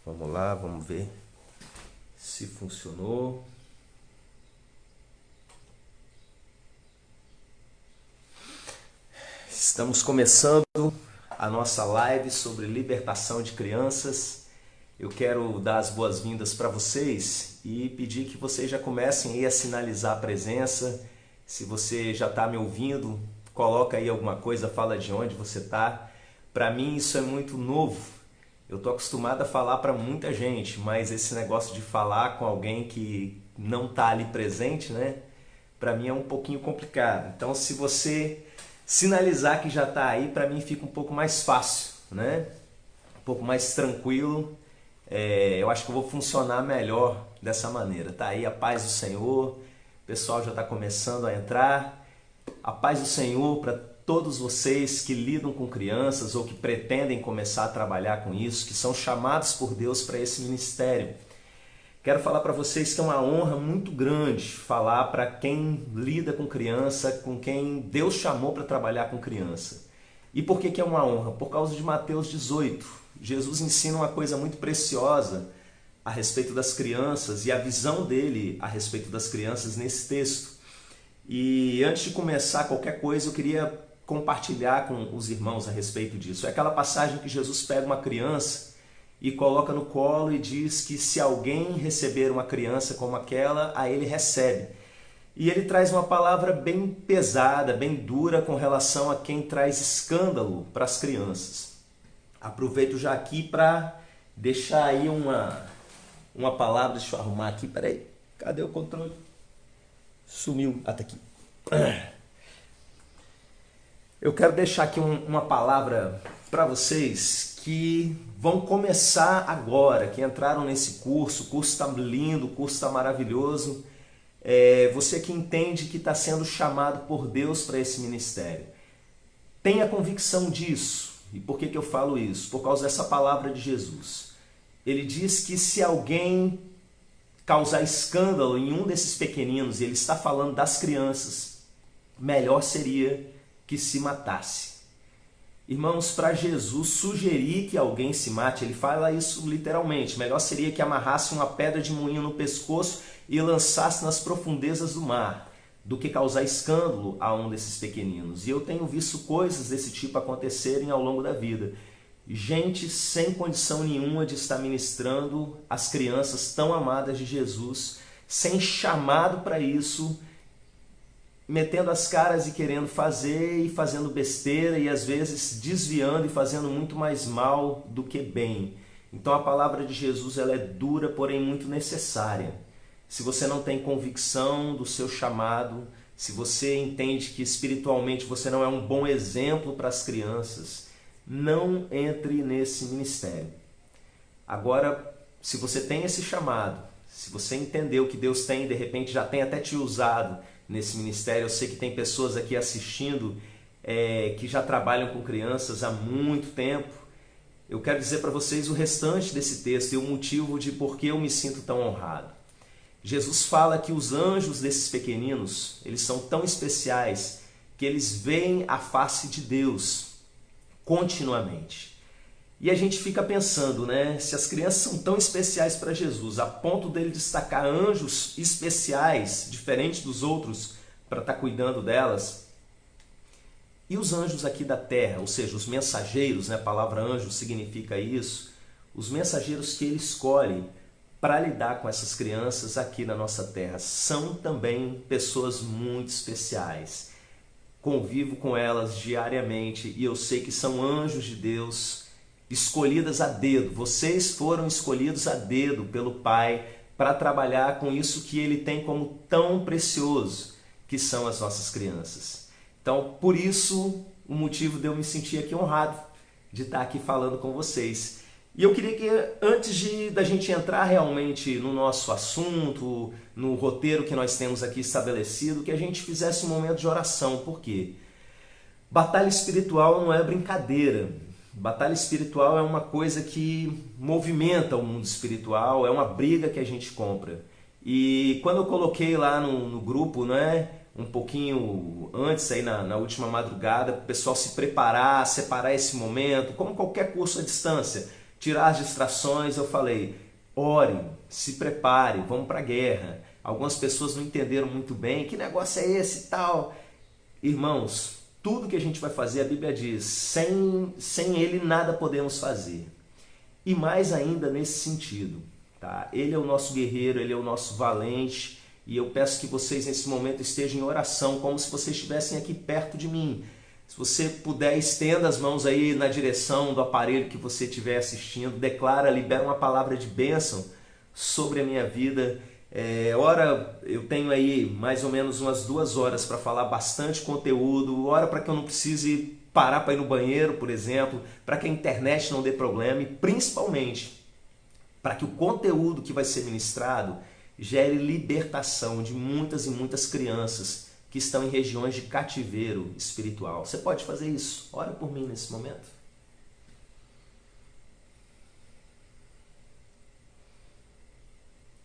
Vamos lá, vamos ver se funcionou. Estamos começando a nossa live sobre libertação de crianças. Eu quero dar as boas-vindas para vocês e pedir que vocês já comecem aí a sinalizar a presença. Se você já está me ouvindo, coloca aí alguma coisa, fala de onde você está. Para mim isso é muito novo. Eu estou acostumado a falar para muita gente, mas esse negócio de falar com alguém que não está ali presente, né? Para mim é um pouquinho complicado. Então, se você sinalizar que já está aí, para mim fica um pouco mais fácil, né? Um pouco mais tranquilo. Eu acho que eu vou funcionar melhor dessa maneira. Tá aí a paz do Senhor, o pessoal já está começando a entrar. A paz do Senhor para todos vocês que lidam com crianças ou que pretendem começar a trabalhar com isso, que são chamados por Deus para esse ministério. Quero falar para vocês que é uma honra muito grande falar para quem lida com criança, com quem Deus chamou para trabalhar com criança. E por que é uma honra? Por causa de Mateus 18. Jesus ensina uma coisa muito preciosa a respeito das crianças e a visão dele a respeito das crianças nesse texto. E antes de começar qualquer coisa, eu queria compartilhar com os irmãos a respeito disso. É aquela passagem que Jesus pega uma criança e coloca no colo e diz que se alguém receber uma criança como aquela, a ele recebe. E ele traz uma palavra bem pesada, bem dura com relação a quem traz escândalo para as crianças. Aproveito já aqui para deixar aí uma palavra, deixa eu arrumar aqui, peraí, cadê o controle? Sumiu, tá aqui. Eu quero deixar aqui uma palavra para vocês que vão começar agora, que entraram nesse curso. O curso está lindo, o curso está maravilhoso. Você que entende que está sendo chamado por Deus para esse ministério. Tenha convicção disso. E por que eu falo isso? Por causa dessa palavra de Jesus. Ele diz que se alguém causar escândalo em um desses pequeninos, e ele está falando das crianças, melhor seria que se matasse. Irmãos, para Jesus sugerir que alguém se mate, ele fala isso literalmente, melhor seria que amarrasse uma pedra de moinho no pescoço e lançasse nas profundezas do mar, do que causar escândalo a um desses pequeninos. E eu tenho visto coisas desse tipo acontecerem ao longo da vida. Gente sem condição nenhuma de estar ministrando as crianças tão amadas de Jesus, sem chamado para isso, metendo as caras e querendo fazer e fazendo besteira e às vezes desviando e fazendo muito mais mal do que bem. Então a palavra de Jesus ela é dura, porém muito necessária. Se você não tem convicção do seu chamado, se você entende que espiritualmente você não é um bom exemplo para as crianças, não entre nesse ministério. Agora, se você tem esse chamado, se você entendeu que Deus tem, de repente já tem até te usado nesse ministério, eu sei que tem pessoas aqui assistindo que já trabalham com crianças há muito tempo. Eu quero dizer para vocês o restante desse texto e o motivo de por que eu me sinto tão honrado. Jesus fala que os anjos desses pequeninos, eles são tão especiais que eles veem a face de Deus continuamente. E a gente fica pensando, né? Se as crianças são tão especiais para Jesus, a ponto dele destacar anjos especiais, diferentes dos outros, para estar cuidando delas. E os anjos aqui da terra, ou seja, os mensageiros, né? A palavra anjo significa isso. Os mensageiros que ele escolhe para lidar com essas crianças aqui na nossa terra são também pessoas muito especiais. Convivo com elas diariamente e eu sei que são anjos de Deus, escolhidas a dedo. Vocês foram escolhidos a dedo pelo Pai para trabalhar com isso que Ele tem como tão precioso, que são as nossas crianças. Então, por isso, o motivo de eu me sentir aqui honrado de estar aqui falando com vocês. E eu queria que, antes da gente entrar realmente no nosso assunto, no roteiro que nós temos aqui estabelecido, que a gente fizesse um momento de oração. Por quê? Batalha espiritual não é brincadeira. Batalha espiritual é uma coisa que movimenta o mundo espiritual, é uma briga que a gente compra. E quando eu coloquei lá no grupo, né, um pouquinho antes, aí na última madrugada, para o pessoal se preparar, separar esse momento, como qualquer curso à distância, tirar as distrações, eu falei, ore, se prepare, vamos para a guerra. Algumas pessoas não entenderam muito bem, que negócio é esse e tal. Irmãos, tudo que a gente vai fazer, a Bíblia diz, sem Ele nada podemos fazer. E mais ainda nesse sentido, tá? Ele é o nosso guerreiro, Ele é o nosso valente, e eu peço que vocês nesse momento estejam em oração, como se vocês estivessem aqui perto de mim. Se você puder, estenda as mãos aí na direção do aparelho que você estiver assistindo, declara, libera uma palavra de bênção sobre a minha vida. Ora, eu tenho aí mais ou menos umas 2 horas para falar bastante conteúdo, ora para que eu não precise parar para ir no banheiro, por exemplo, para que a internet não dê problema e principalmente para que o conteúdo que vai ser ministrado gere libertação de muitas e muitas crianças que estão em regiões de cativeiro espiritual. Você pode fazer isso? Ora por mim nesse momento.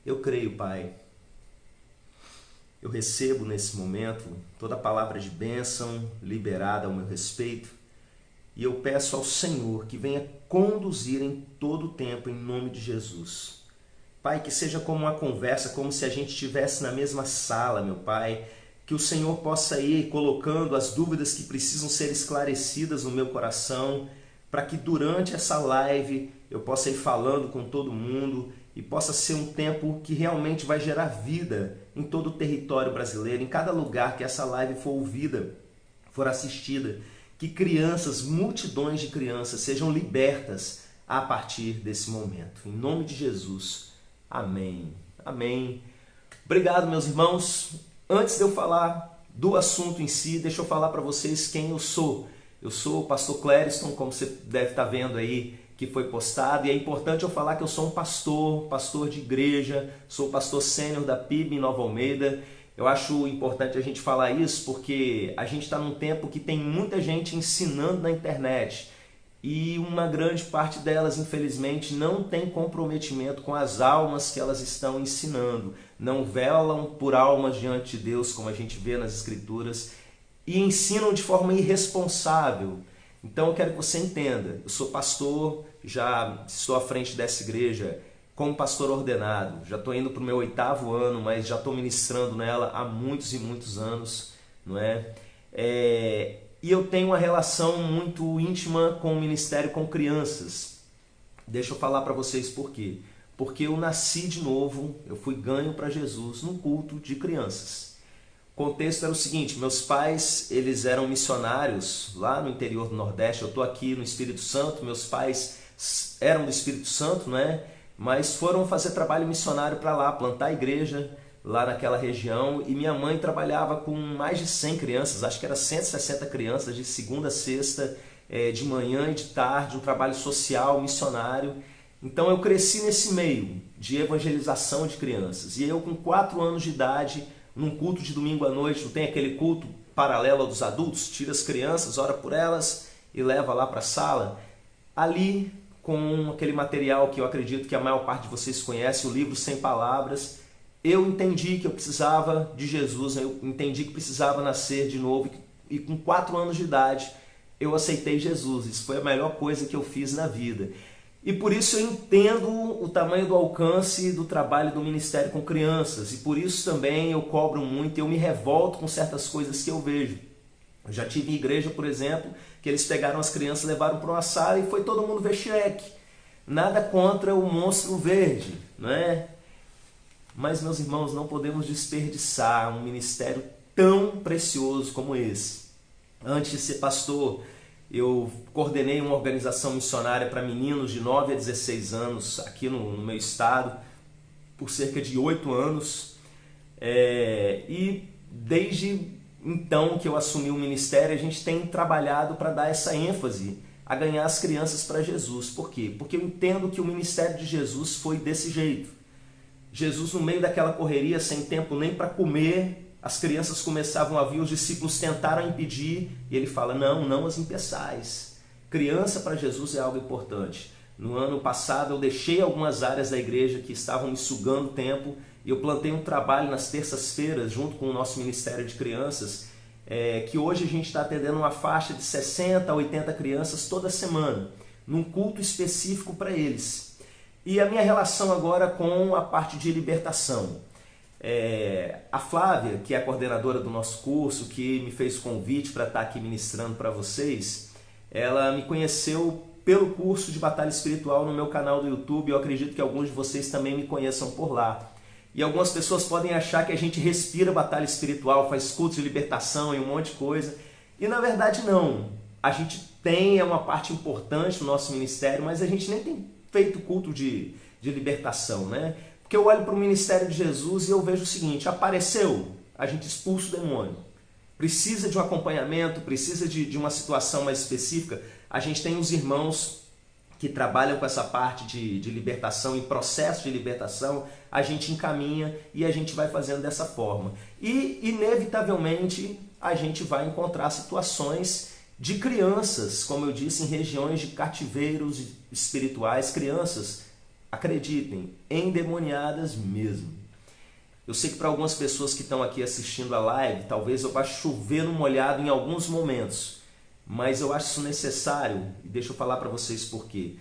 Eu creio, Pai. Eu recebo nesse momento toda a palavra de bênção liberada ao meu respeito e eu peço ao Senhor que venha conduzir em todo o tempo em nome de Jesus. Pai, que seja como uma conversa, como se a gente estivesse na mesma sala, meu Pai, que o Senhor possa ir colocando as dúvidas que precisam ser esclarecidas no meu coração, para que durante essa live eu possa ir falando com todo mundo e possa ser um tempo que realmente vai gerar vida em todo o território brasileiro, em cada lugar que essa live for ouvida, for assistida, que crianças, multidões de crianças sejam libertas a partir desse momento. Em nome de Jesus. Amém. Amém. Obrigado, meus irmãos. Antes de eu falar do assunto em si, deixa eu falar para vocês quem eu sou. Eu sou o pastor Clériston, como você deve estar vendo aí, que foi postado, e é importante eu falar que eu sou um pastor de igreja, sou pastor sênior da PIB em Nova Almeida. Eu acho importante a gente falar isso porque a gente está num tempo que tem muita gente ensinando na internet e uma grande parte delas, infelizmente, não tem comprometimento com as almas que elas estão ensinando. Não velam por almas diante de Deus, como a gente vê nas Escrituras, e ensinam de forma irresponsável. Então eu quero que você entenda, eu sou pastor, já estou à frente dessa igreja como pastor ordenado, já estou indo para o meu 8º ano, mas já estou ministrando nela há muitos e muitos anos, não é? E eu tenho uma relação muito íntima com o ministério com crianças. Deixa eu falar para vocês por quê. Porque eu nasci de novo, eu fui ganho para Jesus num culto de crianças. O contexto era o seguinte, meus pais, eles eram missionários lá no interior do Nordeste, eu estou aqui no Espírito Santo, meus pais eram do Espírito Santo, né? Mas foram fazer trabalho missionário para lá, plantar a igreja lá naquela região, e minha mãe trabalhava com mais de 100 crianças, acho que era 160 crianças, de segunda a sexta, de manhã e de tarde, um trabalho social, missionário. Então eu cresci nesse meio de evangelização de crianças, e eu com 4 anos de idade, num culto de domingo à noite, não tem aquele culto paralelo ao dos adultos, tira as crianças, ora por elas e leva lá para a sala, ali com aquele material que eu acredito que a maior parte de vocês conhece, o livro Sem Palavras, eu entendi que eu precisava de Jesus, eu entendi que precisava nascer de novo, e com 4 anos de idade eu aceitei Jesus. Isso foi a melhor coisa que eu fiz na vida. E por isso eu entendo o tamanho do alcance do trabalho do ministério com crianças, e por isso também eu cobro muito, eu me revolto com certas coisas que eu vejo. Eu já tive em igreja, por exemplo, que eles pegaram as crianças, levaram para uma sala e foi todo mundo ver Shrek. Nada contra o monstro verde, não é? Mas, meus irmãos, não podemos desperdiçar um ministério tão precioso como esse. Antes de ser pastor, eu coordenei uma organização missionária para meninos de 9 a 16 anos aqui no meu estado, por cerca de 8 anos. E desde então que eu assumi o ministério, a gente tem trabalhado para dar essa ênfase a ganhar as crianças para Jesus. Por quê? Porque eu entendo que o ministério de Jesus foi desse jeito. Jesus, no meio daquela correria, sem tempo nem para comer, as crianças começavam a vir, os discípulos tentaram impedir, e ele fala, não as impeçais. Criança para Jesus é algo importante. No ano passado eu deixei algumas áreas da igreja que estavam me sugando tempo, e eu plantei um trabalho nas terças-feiras, junto com o nosso Ministério de Crianças, que hoje a gente está atendendo uma faixa de 60 a 80 crianças toda semana. num culto específico para eles. E a minha relação agora com a parte de libertação. A Flávia, que é a coordenadora do nosso curso, que me fez o convite para estar aqui ministrando para vocês, ela me conheceu pelo curso de Batalha Espiritual no meu canal do YouTube. Eu acredito que alguns de vocês também me conheçam por lá. E algumas pessoas podem achar que a gente respira batalha espiritual, faz cultos de libertação e um monte de coisa. E na verdade não. A gente tem uma parte importante no nosso ministério, mas a gente nem tem feito culto de libertação, né? Porque eu olho para o ministério de Jesus e eu vejo o seguinte: apareceu, a gente expulsa o demônio. Precisa de um acompanhamento, precisa de uma situação mais específica. A gente tem os irmãos que trabalham com essa parte de libertação, em processo de libertação, a gente encaminha e a gente vai fazendo dessa forma. E, inevitavelmente, a gente vai encontrar situações de crianças, como eu disse, em regiões de cativeiros espirituais, crianças, acreditem, endemoniadas mesmo. Eu sei que para algumas pessoas que estão aqui assistindo a live, talvez eu vá chover no molhado em alguns momentos, mas eu acho isso necessário, e deixa eu falar para vocês por quê.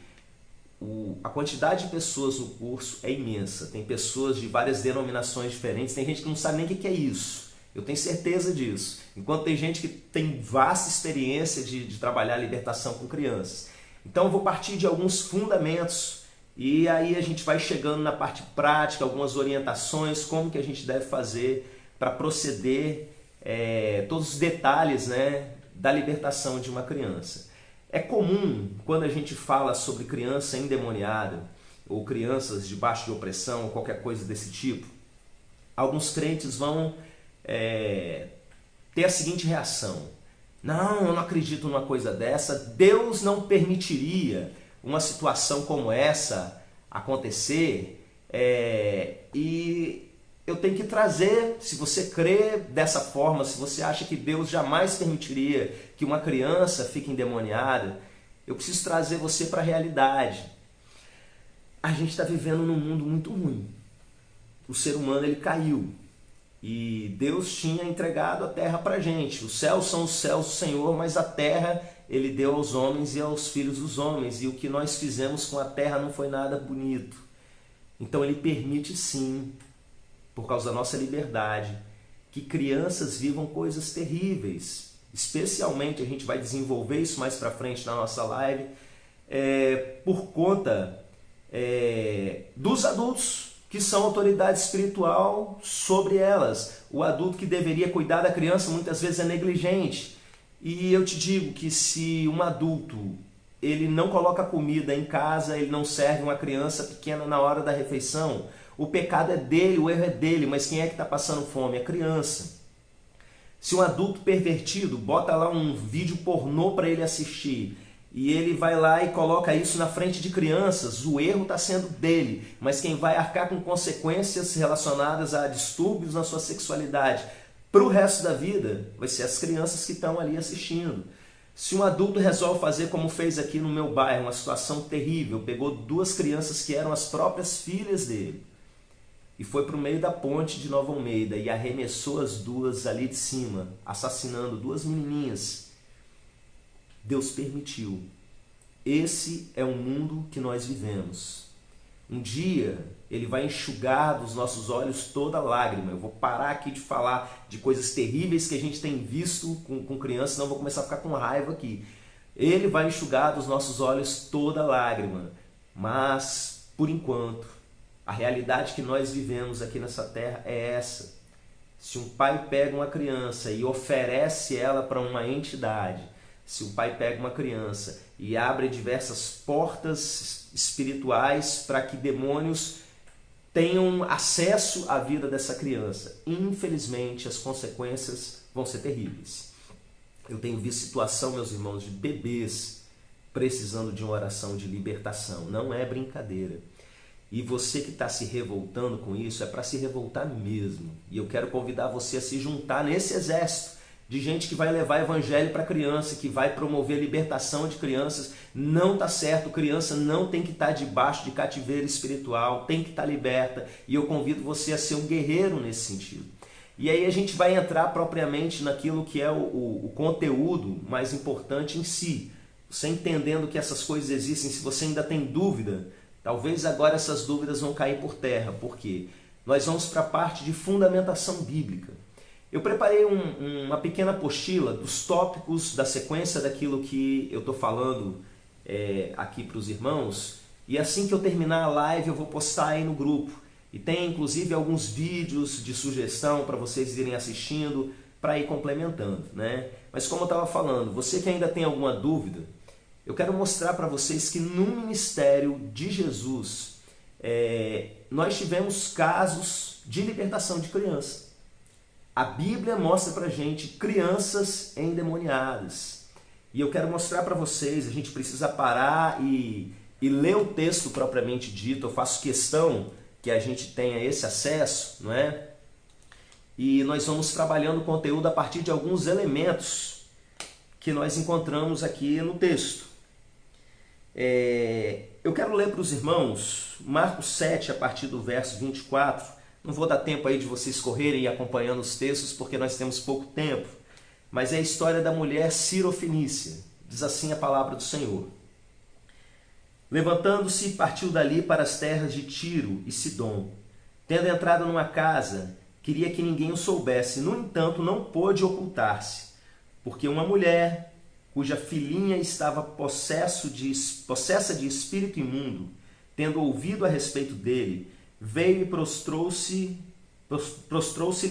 A quantidade de pessoas no curso é imensa, tem pessoas de várias denominações diferentes, tem gente que não sabe nem o que é isso, eu tenho certeza disso, enquanto tem gente que tem vasta experiência de trabalhar a libertação com crianças. Então eu vou partir de alguns fundamentos, e aí a gente vai chegando na parte prática, algumas orientações, como que a gente deve fazer para proceder, todos os detalhes, né, da libertação de uma criança. É comum, quando a gente fala sobre criança endemoniada, ou crianças debaixo de opressão, ou qualquer coisa desse tipo, alguns crentes vão ter a seguinte reação: não, eu não acredito numa coisa dessa, Deus não permitiria uma situação como essa acontecer, e eu tenho que trazer, se você crê dessa forma, se você acha que Deus jamais permitiria que uma criança fique endemoniada, eu preciso trazer você para a realidade. A gente está vivendo num mundo muito ruim. O ser humano ele caiu e Deus tinha entregado a terra para a gente. Os céus são os céus do Senhor, mas a terra ele deu aos homens e aos filhos dos homens. E o que nós fizemos com a terra não foi nada bonito. Então ele permite sim, por causa da nossa liberdade, que crianças vivam coisas terríveis. Especialmente, a gente vai desenvolver isso mais para frente na nossa live, por conta dos adultos, que são autoridade espiritual sobre elas. O adulto que deveria cuidar da criança muitas vezes é negligente. E eu te digo que se um adulto ele não coloca comida em casa, ele não serve uma criança pequena na hora da refeição, o pecado é dele, o erro é dele, mas quem é que está passando fome? A criança. Se um adulto pervertido bota lá um vídeo pornô para ele assistir e ele vai lá e coloca isso na frente de crianças, o erro está sendo dele, mas quem vai arcar com consequências relacionadas a distúrbios na sua sexualidade para o resto da vida vai ser as crianças que estão ali assistindo. Se um adulto resolve fazer como fez aqui no meu bairro, uma situação terrível, pegou duas crianças que eram as próprias filhas dele, e foi para o meio da ponte de Nova Almeida e arremessou as duas ali de cima, assassinando duas menininhas. Deus permitiu. Esse é o mundo que nós vivemos. Um dia ele vai enxugar dos nossos olhos toda lágrima. Eu vou parar aqui de falar de coisas terríveis que a gente tem visto com crianças, senão eu vou começar a ficar com raiva aqui. Ele vai enxugar dos nossos olhos toda lágrima. Mas, por enquanto, a realidade que nós vivemos aqui nessa terra é essa. Se um pai pega uma criança e oferece ela para uma entidade, se o pai pega uma criança e abre diversas portas espirituais para que demônios tenham acesso à vida dessa criança, infelizmente as consequências vão ser terríveis. Eu tenho visto situação, meus irmãos, de bebês precisando de uma oração de libertação. Não é brincadeira. E você que está se revoltando com isso, é para se revoltar mesmo. E eu quero convidar você a se juntar nesse exército de gente que vai levar evangelho para criança, que vai promover a libertação de crianças. Não está certo, criança não tem que estar debaixo de cativeiro espiritual, tem que estar liberta. E eu convido você a ser um guerreiro nesse sentido. E aí a gente vai entrar propriamente naquilo que é o conteúdo mais importante em si. você entendendo que essas coisas existem, se você ainda tem dúvida, talvez agora essas dúvidas vão cair por terra, porque nós vamos para a parte de fundamentação bíblica. Eu preparei uma pequena apostila dos tópicos da sequência daquilo que eu estou falando aqui para os irmãos, e assim que eu terminar a live eu vou postar aí no grupo. E tem inclusive alguns vídeos de sugestão para vocês irem assistindo, para ir complementando, né? Mas como eu estava falando, você que ainda tem alguma dúvida, eu quero mostrar para vocês que no ministério de Jesus, nós tivemos casos de libertação de criança. A Bíblia mostra para a gente crianças endemoniadas. E eu quero mostrar para vocês, a gente precisa parar e ler o texto propriamente dito. Eu faço questão que a gente tenha esse acesso, não é? E nós vamos trabalhando o conteúdo a partir de alguns elementos que nós encontramos aqui no texto. Eu quero ler para os irmãos Marcos 7, a partir do verso 24. Não vou dar tempo aí de vocês correrem e acompanhando os textos, porque nós temos pouco tempo. Mas é a história da mulher Sirofenícia. Diz assim a palavra do Senhor. Levantando-se, partiu dali para as terras de Tiro e Sidom. Tendo entrado numa casa, queria que ninguém o soubesse. No entanto, não pôde ocultar-se, porque uma mulher, cuja filhinha estava possessa de espírito imundo, tendo ouvido a respeito dele, veio e prostrou-se-lhe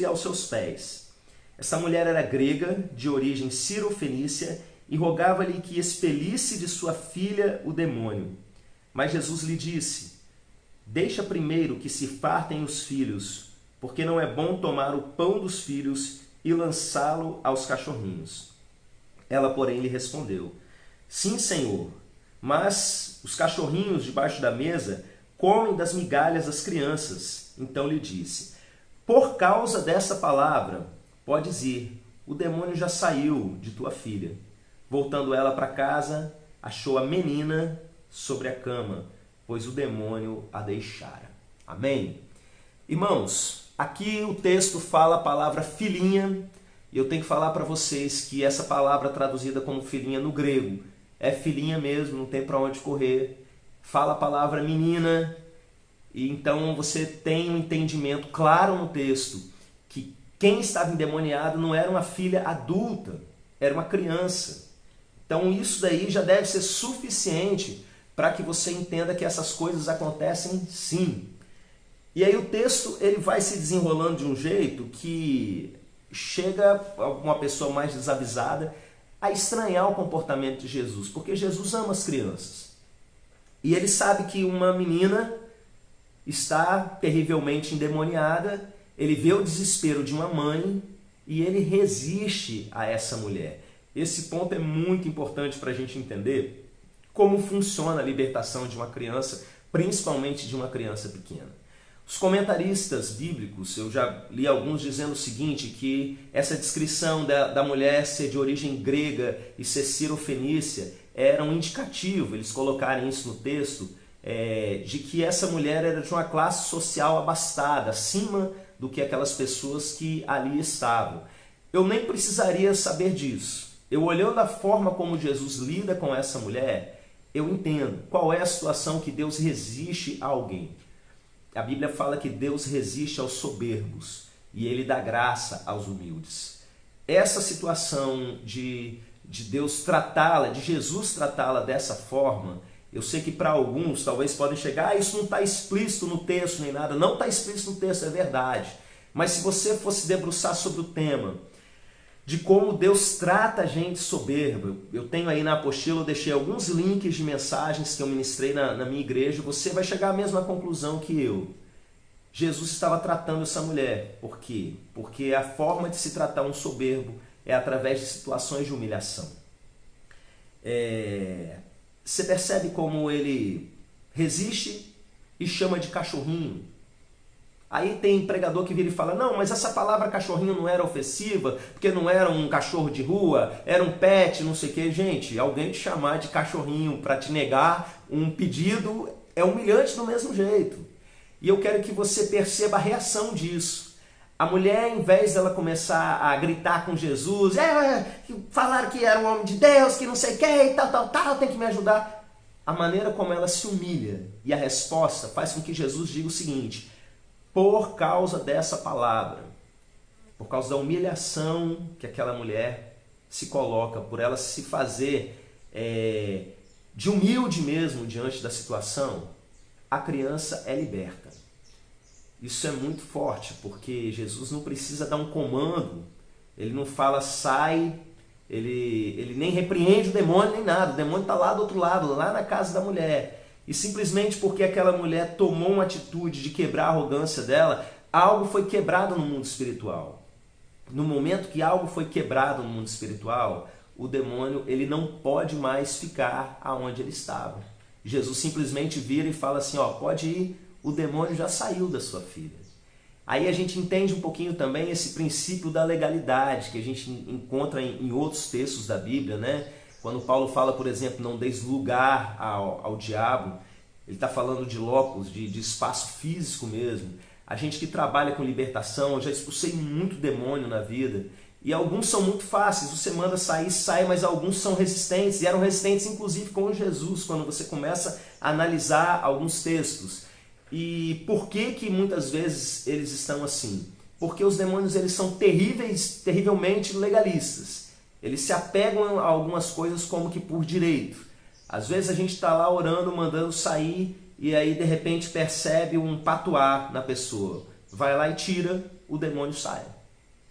aos seus pés. Essa mulher era grega, de origem sirofenícia, e rogava-lhe que expelisse de sua filha o demônio. Mas Jesus lhe disse: deixa primeiro que se fartem os filhos, porque não é bom tomar o pão dos filhos e lançá-lo aos cachorrinhos. Ela, porém, lhe respondeu: sim, Senhor, mas os cachorrinhos debaixo da mesa comem das migalhas das crianças. Então lhe disse: por causa dessa palavra, podes ir, o demônio já saiu de tua filha. Voltando ela para casa, achou a menina sobre a cama, pois o demônio a deixara. Amém? Irmãos, aqui o texto fala a palavra filhinha, e eu tenho que falar para vocês que essa palavra traduzida como filhinha no grego é filhinha mesmo, não tem para onde correr. Fala a palavra menina, e então você tem um entendimento claro no texto que quem estava endemoniado não era uma filha adulta, era uma criança. Então isso daí já deve ser suficiente para que você entenda que essas coisas acontecem sim. E aí o texto ele vai se desenrolando de um jeito que chega uma pessoa mais desavisada a estranhar o comportamento de Jesus, porque Jesus ama as crianças. E ele sabe que uma menina está terrivelmente endemoniada, ele vê o desespero de uma mãe e ele resiste a essa mulher. Esse ponto é muito importante para a gente entender como funciona a libertação de uma criança, principalmente de uma criança pequena. Os comentaristas bíblicos, eu já li alguns dizendo o seguinte, que essa descrição da mulher ser de origem grega e ser sirofenícia era um indicativo, eles colocarem isso no texto, de que essa mulher era de uma classe social abastada, acima do que aquelas pessoas que ali estavam. Eu nem precisaria saber disso. Eu olhando a forma como Jesus lida com essa mulher, eu entendo qual é a situação que Deus resiste a alguém. A Bíblia fala que Deus resiste aos soberbos e Ele dá graça aos humildes. Essa situação de Deus tratá-la, de Jesus tratá-la dessa forma, eu sei que para alguns talvez podem chegar, isso não está explícito no texto nem nada. Não está explícito no texto, é verdade. Mas se você fosse debruçar sobre o tema de como Deus trata a gente soberba, eu tenho aí na apostila, eu deixei alguns links de mensagens que eu ministrei na minha igreja, você vai chegar à mesma conclusão que eu. Jesus estava tratando essa mulher. Por quê? Porque a forma de se tratar um soberbo é através de situações de humilhação. Você percebe como ele resiste e chama de cachorrinho. Aí tem pregador que vira e fala, não, mas essa palavra cachorrinho não era ofensiva, porque não era um cachorro de rua, era um pet, não sei o que. Gente, alguém te chamar de cachorrinho para te negar um pedido é humilhante do mesmo jeito. E eu quero que você perceba a reação disso. A mulher, em vez dela começar a gritar com Jesus, falaram que era um homem de Deus, que não sei o que, e tal, tem que me ajudar. A maneira como ela se humilha e a resposta faz com que Jesus diga o seguinte: por causa dessa palavra, por causa da humilhação que aquela mulher se coloca, por ela se fazer de humilde mesmo diante da situação, a criança é liberta. Isso é muito forte, porque Jesus não precisa dar um comando, ele não fala sai, ele nem repreende o demônio nem nada, o demônio está lá do outro lado, lá na casa da mulher. E simplesmente porque aquela mulher tomou uma atitude de quebrar a arrogância dela, algo foi quebrado no mundo espiritual. No momento que algo foi quebrado no mundo espiritual, o demônio ele não pode mais ficar aonde ele estava. Jesus simplesmente vira e fala assim, pode ir, o demônio já saiu da sua filha. Aí a gente entende um pouquinho também esse princípio da legalidade que a gente encontra em outros textos da Bíblia, né? Quando Paulo fala, por exemplo, não deis lugar ao diabo, ele está falando de locus, de espaço físico mesmo. A gente que trabalha com libertação, eu já expulsei muito demônio na vida, e alguns são muito fáceis, você manda sair, sai, mas alguns são resistentes, e eram resistentes inclusive com Jesus, quando você começa a analisar alguns textos. E por que muitas vezes eles estão assim? Porque os demônios eles são terrivelmente legalistas. Eles se apegam a algumas coisas como que por direito. Às vezes a gente está lá orando, mandando sair, e aí de repente percebe um patuá na pessoa. Vai lá e tira, o demônio sai.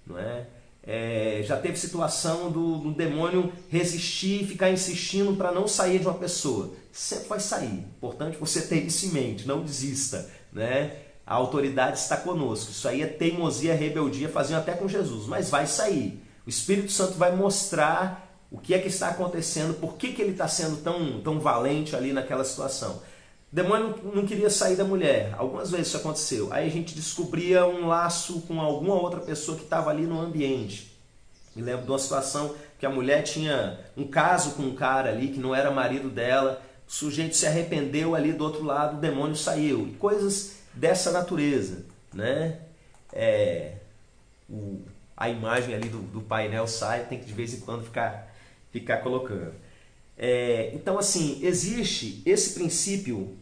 Não é? Já teve situação do demônio resistir e ficar insistindo para não sair de uma pessoa. Sempre vai sair. Importante você ter isso em mente, não desista. Né? A autoridade está conosco. Isso aí é teimosia, rebeldia, faziam até com Jesus, mas vai sair. O Espírito Santo vai mostrar o que é que está acontecendo, por que ele está sendo tão valente ali naquela situação. O demônio não queria sair da mulher. Algumas vezes isso aconteceu. Aí a gente descobria um laço com alguma outra pessoa que estava ali no ambiente. Me lembro de uma situação que a mulher tinha um caso com um cara ali que não era marido dela. O sujeito se arrependeu ali do outro lado, o demônio saiu. E coisas dessa natureza. Né? A imagem ali do painel sai, tem que de vez em quando ficar colocando. Então, assim, existe esse princípio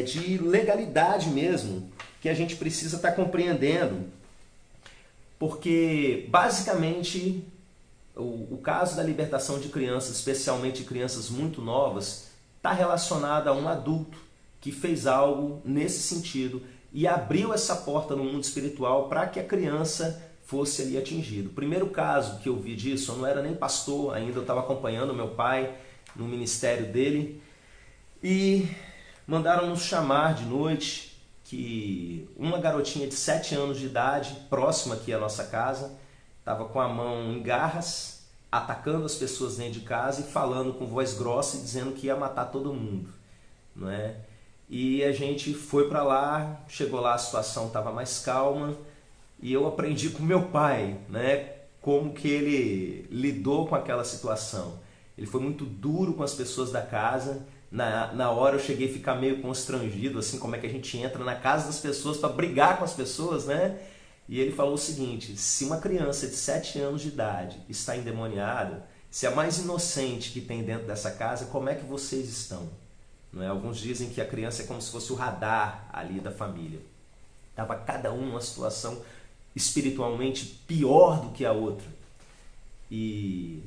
de legalidade mesmo que a gente precisa estar compreendendo, porque, basicamente, o caso da libertação de crianças, especialmente crianças muito novas, está relacionado a um adulto que fez algo nesse sentido e abriu essa porta no mundo espiritual para que a criança fosse ali atingida. O primeiro caso que eu vi disso, eu não era nem pastor ainda, eu estava acompanhando meu pai no ministério dele, e mandaram nos chamar de noite que uma garotinha de 7 anos de idade, próxima aqui à nossa casa, estava com a mão em garras, atacando as pessoas dentro de casa e falando com voz grossa e dizendo que ia matar todo mundo. Não é? E a gente foi para lá, chegou lá, a situação estava mais calma, e eu aprendi com meu pai, né, como que ele lidou com aquela situação. Ele foi muito duro com as pessoas da casa. Na hora eu cheguei a ficar meio constrangido, assim, como é que a gente entra na casa das pessoas para brigar com as pessoas, né? E ele falou o seguinte: se uma criança de 7 anos de idade está endemoniada, se é a mais inocente que tem dentro dessa casa, como é que vocês estão? Não é? Alguns dizem que a criança é como se fosse o radar ali da família. Estava cada um numa situação espiritualmente pior do que a outra. E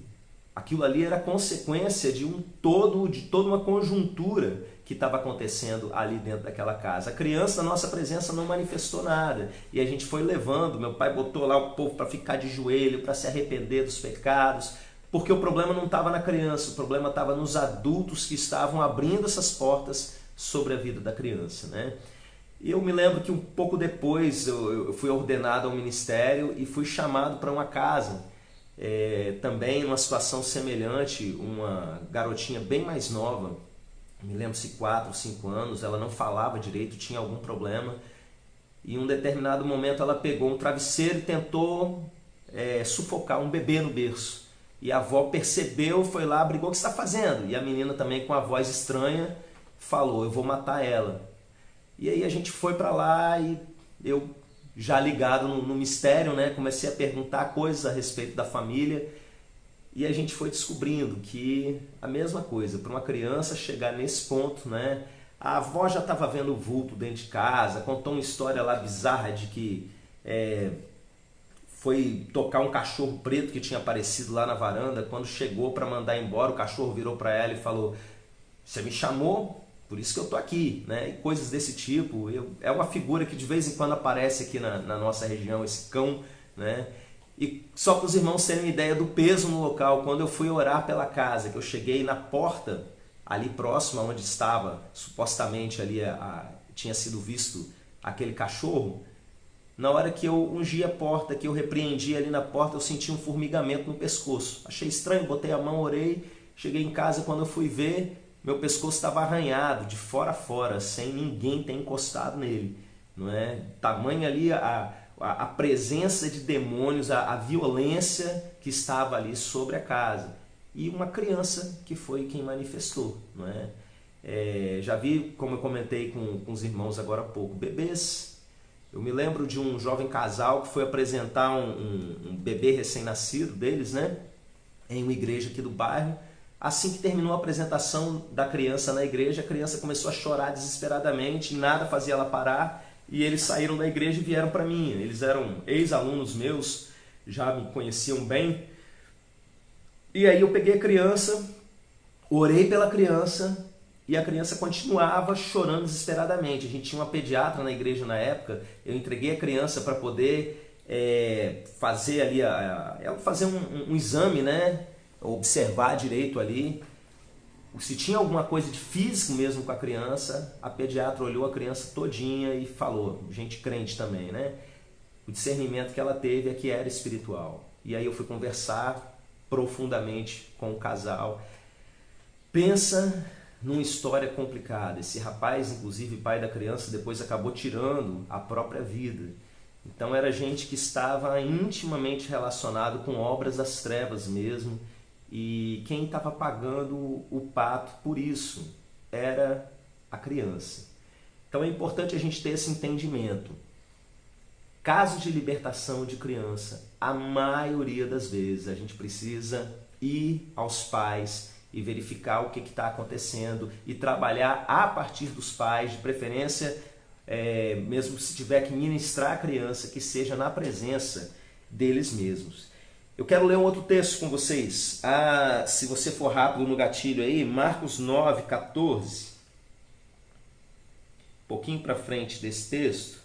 aquilo ali era consequência de toda uma conjuntura que estava acontecendo ali dentro daquela casa. A criança, na nossa presença, não manifestou nada. E a gente foi levando, meu pai botou lá o povo para ficar de joelho, para se arrepender dos pecados, porque o problema não estava na criança, o problema estava nos adultos que estavam abrindo essas portas sobre a vida da criança. Né? E eu me lembro que um pouco depois eu fui ordenado ao ministério e fui chamado para uma casa, também numa situação semelhante, uma garotinha bem mais nova, me lembro se 4 ou 5 anos, ela não falava direito, tinha algum problema, e em um determinado momento ela pegou um travesseiro e tentou sufocar um bebê no berço, e a avó percebeu, foi lá, brigou: o que você está fazendo? E a menina também, com a voz estranha, falou: eu vou matar ela. E aí a gente foi para lá e eu já ligado no mistério, né? Comecei a perguntar coisas a respeito da família e a gente foi descobrindo que a mesma coisa, para uma criança chegar nesse ponto, né? A avó já estava vendo o vulto dentro de casa, contou uma história lá bizarra de que foi tocar um cachorro preto que tinha aparecido lá na varanda. Quando chegou para mandar embora, o cachorro virou para ela e falou: "Você me chamou, por isso que eu tô aqui", né? E coisas desse tipo. É uma figura que de vez em quando aparece aqui na nossa região, esse cão, né? E só para os irmãos terem uma ideia do peso no local, quando eu fui orar pela casa, que eu cheguei na porta, ali próximo onde estava, supostamente ali tinha sido visto aquele cachorro, na hora que eu ungi a porta, que eu repreendi ali na porta, eu senti um formigamento no pescoço. Achei estranho, botei a mão, orei, cheguei em casa, quando eu fui ver, meu pescoço estava arranhado, de fora a fora, sem ninguém ter encostado nele. Não é? Tamanho ali a presença de demônios, a violência que estava ali sobre a casa. E uma criança que foi quem manifestou. Não é? Já vi, como eu comentei com os irmãos agora há pouco, bebês. Eu me lembro de um jovem casal que foi apresentar um bebê recém-nascido deles, né? Em uma igreja aqui do bairro. Assim que terminou a apresentação da criança na igreja, a criança começou a chorar desesperadamente, nada fazia ela parar, e eles saíram da igreja e vieram para mim. Eles eram ex-alunos meus, já me conheciam bem. E aí eu peguei a criança, orei pela criança, e a criança continuava chorando desesperadamente. A gente tinha uma pediatra na igreja na época, eu entreguei a criança para poder fazer ali fazer um exame, né? Observar direito ali se tinha alguma coisa de físico mesmo com a criança. A pediatra olhou a criança todinha e falou, gente crente também, né? O discernimento que ela teve é que era espiritual. E aí eu fui conversar profundamente com o casal. Pensa numa história complicada. Esse rapaz, inclusive pai da criança, depois acabou tirando a própria vida. Então era gente que estava intimamente relacionado com obras das trevas mesmo. E quem estava pagando o pato por isso era a criança. Então é importante a gente ter esse entendimento. Casos de libertação de criança, a maioria das vezes a gente precisa ir aos pais e verificar o que está acontecendo e trabalhar a partir dos pais, de preferência, mesmo se tiver que ministrar a criança, que seja na presença deles mesmos. Eu quero ler um outro texto com vocês. Se você for rápido no gatilho aí, Marcos 9, 14. Um pouquinho para frente desse texto.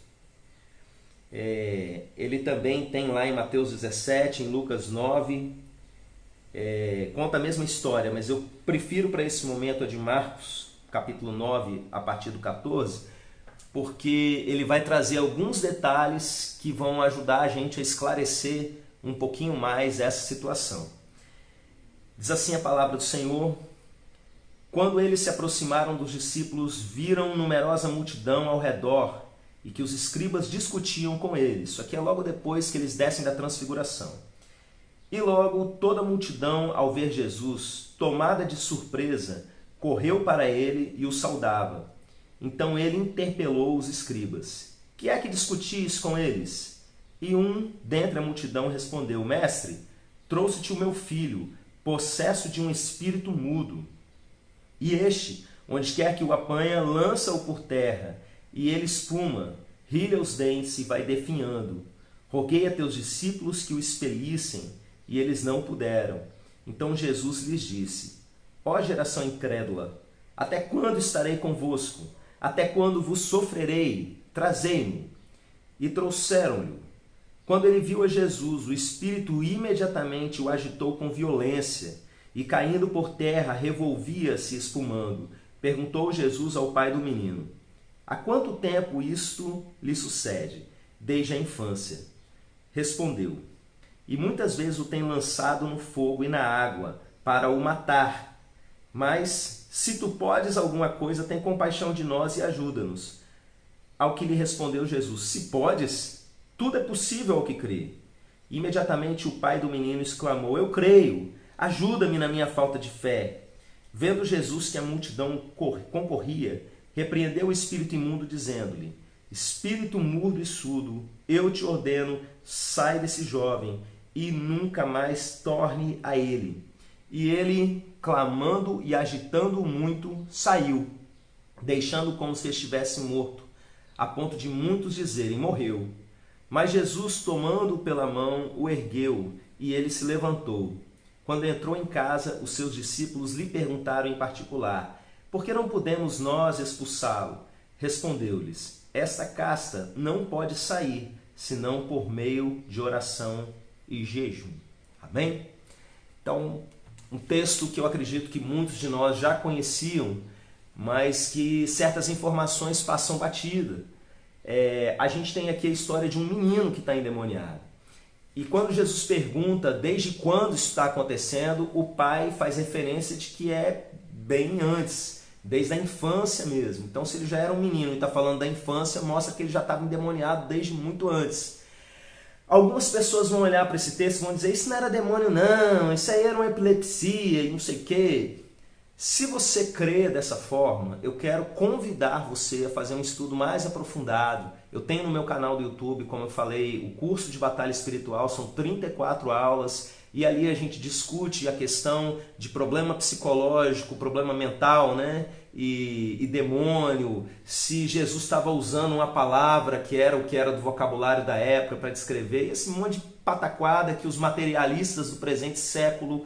Ele também tem lá em Mateus 17, em Lucas 9. Conta a mesma história, mas eu prefiro para esse momento a de Marcos, capítulo 9, a partir do 14, porque ele vai trazer alguns detalhes que vão ajudar a gente a esclarecer um pouquinho mais essa situação. Diz assim a palavra do Senhor: quando eles se aproximaram dos discípulos, viram numerosa multidão ao redor e que os escribas discutiam com eles. Isso aqui é logo depois que eles descem da transfiguração. E logo toda a multidão, ao ver Jesus, tomada de surpresa, correu para ele e o saudava. Então ele interpelou os escribas: que é que discutis com eles? E um dentre a multidão respondeu: Mestre, trouxe-te o meu filho, possesso de um espírito mudo. E este, onde quer que o apanha, lança-o por terra, e ele espuma, rilha os dentes e vai definhando. Roguei a teus discípulos que o expelissem, e eles não puderam. Então Jesus lhes disse: ó geração incrédula, até quando estarei convosco? Até quando vos sofrerei? Trazei-mo. E trouxeram-lhe. Quando ele viu a Jesus, o espírito imediatamente o agitou com violência, e caindo por terra, revolvia-se espumando. Perguntou Jesus ao pai do menino: há quanto tempo isto lhe sucede? Desde a infância. Respondeu: e muitas vezes o tem lançado no fogo e na água, para o matar. Mas, se tu podes alguma coisa, tem compaixão de nós e ajuda-nos. Ao que lhe respondeu Jesus: se podes, tudo é possível ao que crê. Imediatamente o pai do menino exclamou: eu creio, ajuda-me na minha falta de fé. Vendo Jesus que a multidão concorria, repreendeu o espírito imundo, dizendo-lhe: espírito mudo e surdo, eu te ordeno, sai desse jovem e nunca mais torne a ele. E ele, clamando e agitando muito, saiu, deixando como se estivesse morto, a ponto de muitos dizerem, morreu. Mas Jesus, tomando-o pela mão, o ergueu, e ele se levantou. Quando entrou em casa, os seus discípulos lhe perguntaram em particular, por que não podemos nós expulsá-lo? Respondeu-lhes, esta casta não pode sair, senão por meio de oração e jejum. Amém? Então, um texto que eu acredito que muitos de nós já conheciam, mas que certas informações passam batida. A gente tem aqui a história de um menino que está endemoniado. E quando Jesus pergunta desde quando isso está acontecendo, o pai faz referência de que é bem antes, desde a infância mesmo. Então, se ele já era um menino e está falando da infância, mostra que ele já estava endemoniado desde muito antes. Algumas pessoas vão olhar para esse texto e vão dizer, isso não era demônio não, isso aí era uma epilepsia e não sei o quê. Se você crê dessa forma, eu quero convidar você a fazer um estudo mais aprofundado. Eu tenho no meu canal do YouTube, como eu falei, o curso de Batalha Espiritual, são 34 aulas, e ali a gente discute a questão de problema psicológico, problema mental, né? E demônio, se Jesus estava usando uma palavra que era o que era do vocabulário da época para descrever, e esse monte de pataquada que os materialistas do presente século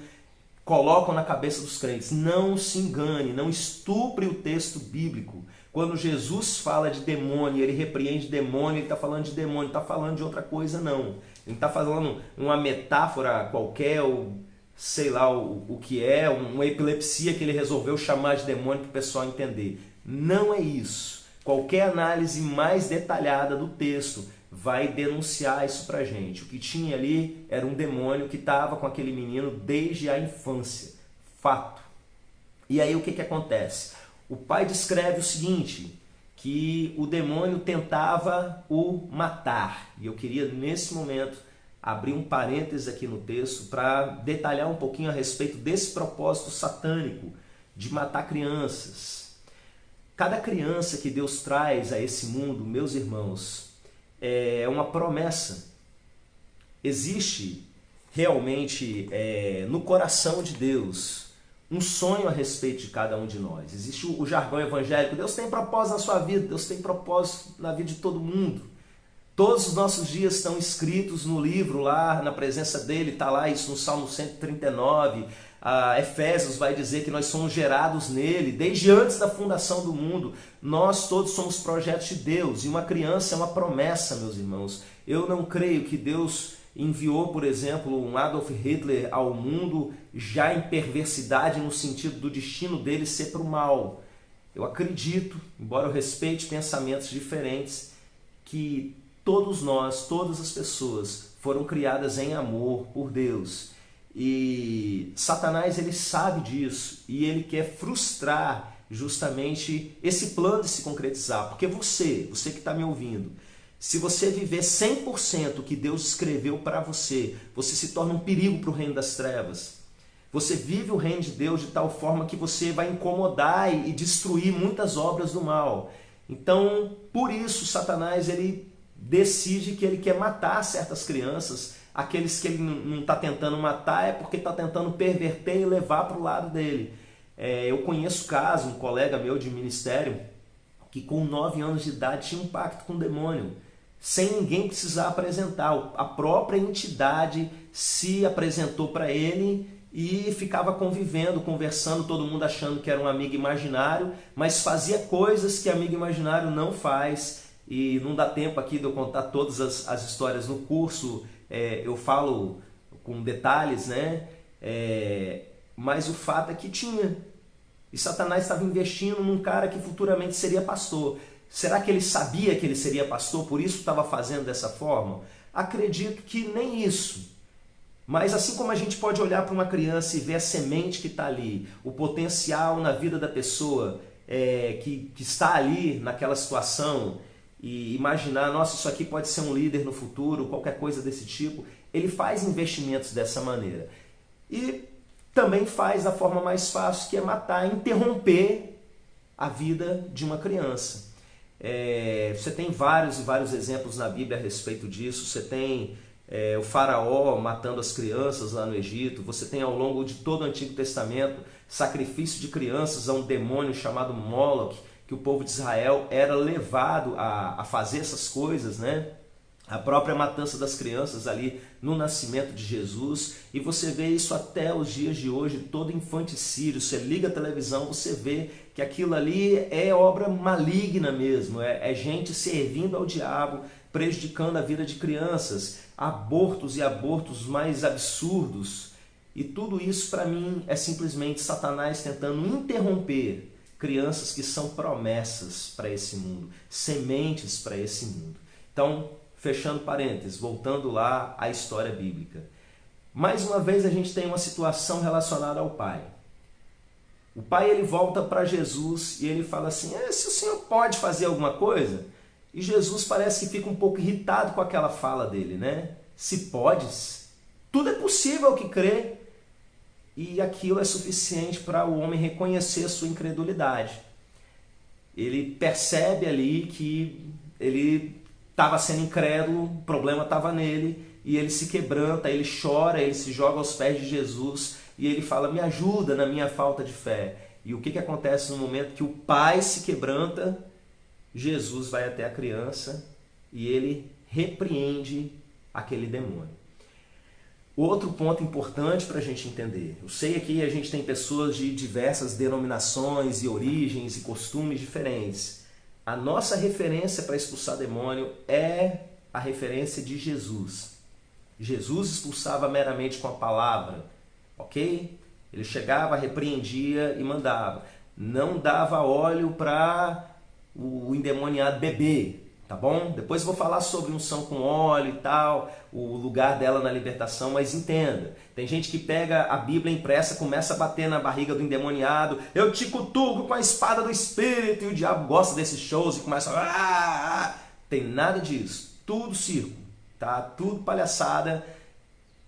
colocam na cabeça dos crentes. Não se engane, não estupre o texto bíblico. Quando Jesus fala de demônio, ele repreende demônio, ele está falando de demônio, está falando de outra coisa não. Ele está falando uma metáfora qualquer, ou sei lá o que é, uma epilepsia que ele resolveu chamar de demônio para o pessoal entender. Não é isso. Qualquer análise mais detalhada do texto vai denunciar isso pra gente. O que tinha ali era um demônio que estava com aquele menino desde a infância. Fato. E aí o que acontece? O pai descreve o seguinte, que o demônio tentava o matar. E eu queria, nesse momento, abrir um parênteses aqui no texto para detalhar um pouquinho a respeito desse propósito satânico de matar crianças. Cada criança que Deus traz a esse mundo, meus irmãos, é uma promessa. Existe realmente no coração de Deus um sonho a respeito de cada um de nós. Existe o jargão evangélico, Deus tem propósito na sua vida, Deus tem propósito na vida de todo mundo. Todos os nossos dias estão escritos no livro lá, na presença dele, está lá isso no Salmo 139, Efésios vai dizer que nós somos gerados nele, desde antes da fundação do mundo. Nós todos somos projetos de Deus, e uma criança é uma promessa, meus irmãos. Eu não creio que Deus enviou, por exemplo, um Adolf Hitler ao mundo já em perversidade, no sentido do destino dele ser para o mal. Eu acredito, embora eu respeite pensamentos diferentes, que todos nós, todas as pessoas foram criadas em amor por Deus. E Satanás, ele sabe disso e ele quer frustrar justamente esse plano de se concretizar. Porque você que está me ouvindo, se você viver 100% o que Deus escreveu para você, você se torna um perigo para o reino das trevas. Você vive o reino de Deus de tal forma que você vai incomodar e destruir muitas obras do mal. Então, por isso, Satanás, ele decide que ele quer matar certas crianças. Aqueles que ele não está tentando matar é porque está tentando perverter e levar para o lado dele. Eu conheço caso, um colega meu de ministério, que com 9 anos de idade tinha um pacto com o demônio, sem ninguém precisar apresentar. A própria entidade se apresentou para ele e ficava convivendo, conversando, todo mundo achando que era um amigo imaginário, mas fazia coisas que amigo imaginário não faz. E não dá tempo aqui de eu contar todas as histórias no curso, eu falo com detalhes, né? Mas o fato é que tinha. E Satanás estava investindo num cara que futuramente seria pastor. Será que ele sabia que ele seria pastor, por isso estava fazendo dessa forma? Acredito que nem isso. Mas assim como a gente pode olhar para uma criança e ver a semente que está ali, o potencial na vida da pessoa que está ali naquela situação, e imaginar, nossa, isso aqui pode ser um líder no futuro, qualquer coisa desse tipo, ele faz investimentos dessa maneira. E também faz da forma mais fácil, que é matar, interromper a vida de uma criança. Você tem vários e vários exemplos na Bíblia a respeito disso. Você tem o faraó matando as crianças lá no Egito. Você tem ao longo de todo o Antigo Testamento sacrifício de crianças a um demônio chamado Moloque, que o povo de Israel era levado a fazer essas coisas, né? A própria matança das crianças ali no nascimento de Jesus, e você vê isso até os dias de hoje, todo infanticídio. Você liga a televisão, você vê que aquilo ali é obra maligna mesmo, é gente servindo ao diabo, prejudicando a vida de crianças, abortos e abortos mais absurdos. E tudo isso para mim é simplesmente Satanás tentando interromper crianças que são promessas para esse mundo, sementes para esse mundo. Então, fechando parênteses, voltando lá à história bíblica. Mais uma vez a gente tem uma situação relacionada ao pai. O pai ele volta para Jesus e ele fala assim, se o senhor pode fazer alguma coisa? E Jesus parece que fica um pouco irritado com aquela fala dele, né? Se podes, tudo é possível ao que crê. E aquilo é suficiente para o homem reconhecer sua incredulidade. Ele percebe ali que ele estava sendo incrédulo, o problema estava nele, e ele se quebranta, ele chora, ele se joga aos pés de Jesus, e ele fala, me ajuda na minha falta de fé. E o que acontece no momento que o pai se quebranta? Jesus vai até a criança e ele repreende aquele demônio. Outro ponto importante para a gente entender. Eu sei que a gente tem pessoas de diversas denominações e origens e costumes diferentes. A nossa referência para expulsar demônio é a referência de Jesus. Jesus expulsava meramente com a palavra, ok? Ele chegava, repreendia e mandava. Não dava óleo para o endemoniado beber, tá bom? Depois eu vou falar sobre unção com óleo e tal, o lugar dela na libertação, mas entenda. Tem gente que pega a Bíblia impressa, começa a bater na barriga do endemoniado, eu te cutuco com a espada do Espírito, e o diabo gosta desses shows e começa a... Tem nada disso, tudo circo, tá? Tudo palhaçada.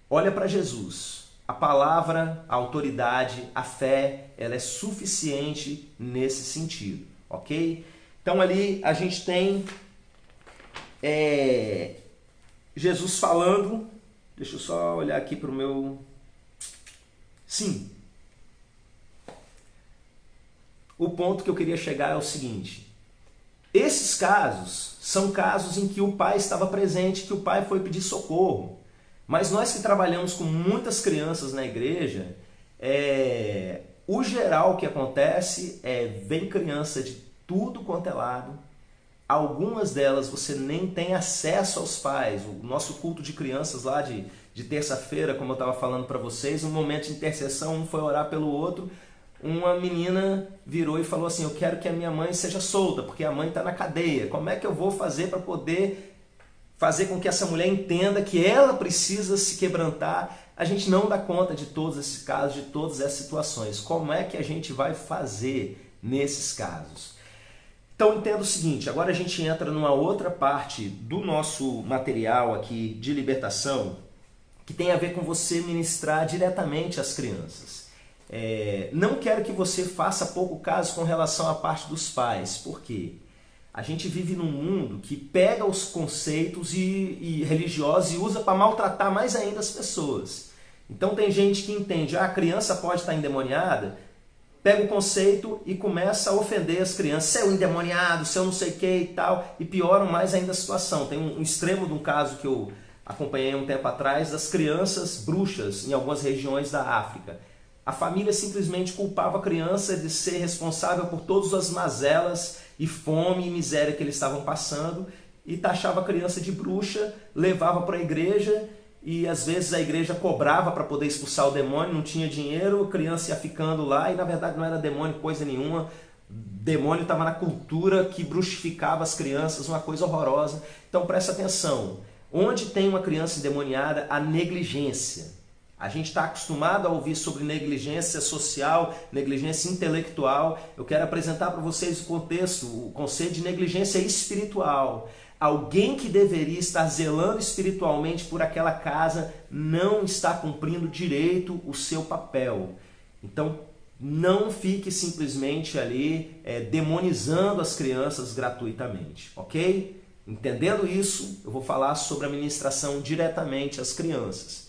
Olha para Jesus. A palavra, a autoridade, a fé, ela é suficiente nesse sentido, ok? Então ali a gente tem Jesus falando, deixa eu só olhar aqui para o meu... Sim. O ponto que eu queria chegar é o seguinte, esses casos são casos em que o pai estava presente, que o pai foi pedir socorro. Mas nós que trabalhamos com muitas crianças na igreja, o geral que acontece vem criança de tudo quanto é lado. Algumas delas você nem tem acesso aos pais. O nosso culto de crianças lá de terça-feira, como eu estava falando para vocês, um momento de intercessão, um foi orar pelo outro, uma menina virou e falou assim, eu quero que a minha mãe seja solta, porque a mãe está na cadeia. Como é que eu vou fazer para poder fazer com que essa mulher entenda que ela precisa se quebrantar? A gente não dá conta de todos esses casos, de todas essas situações. Como é que a gente vai fazer nesses casos? Então entenda o seguinte, agora a gente entra numa outra parte do nosso material aqui de libertação, que tem a ver com você ministrar diretamente às crianças. Não quero que você faça pouco caso com relação à parte dos pais, por quê? A gente vive num mundo que pega os conceitos e religiosos e usa para maltratar mais ainda as pessoas. Então tem gente que entende, a criança pode estar endemoniada, pega o conceito e começa a ofender as crianças, seu endemoniado, seu não sei o que e tal, e pioram mais ainda a situação. Tem um extremo de um caso que eu acompanhei um tempo atrás, das crianças bruxas em algumas regiões da África. A família simplesmente culpava a criança de ser responsável por todas as mazelas e fome e miséria que eles estavam passando, e taxava a criança de bruxa, levava para a igreja, e às vezes a igreja cobrava para poder expulsar o demônio, não tinha dinheiro, a criança ia ficando lá, e na verdade não era demônio coisa nenhuma, demônio estava na cultura que bruxificava as crianças, uma coisa horrorosa. Então presta atenção, onde tem uma criança endemoniada, a negligência. A gente está acostumado a ouvir sobre negligência social, negligência intelectual. Eu quero apresentar para vocês o contexto, o conceito de negligência espiritual. Alguém que deveria estar zelando espiritualmente por aquela casa não está cumprindo direito o seu papel. Então, Não fique simplesmente ali demonizando as crianças gratuitamente, ok? Entendendo isso, eu vou falar sobre a ministração diretamente às crianças.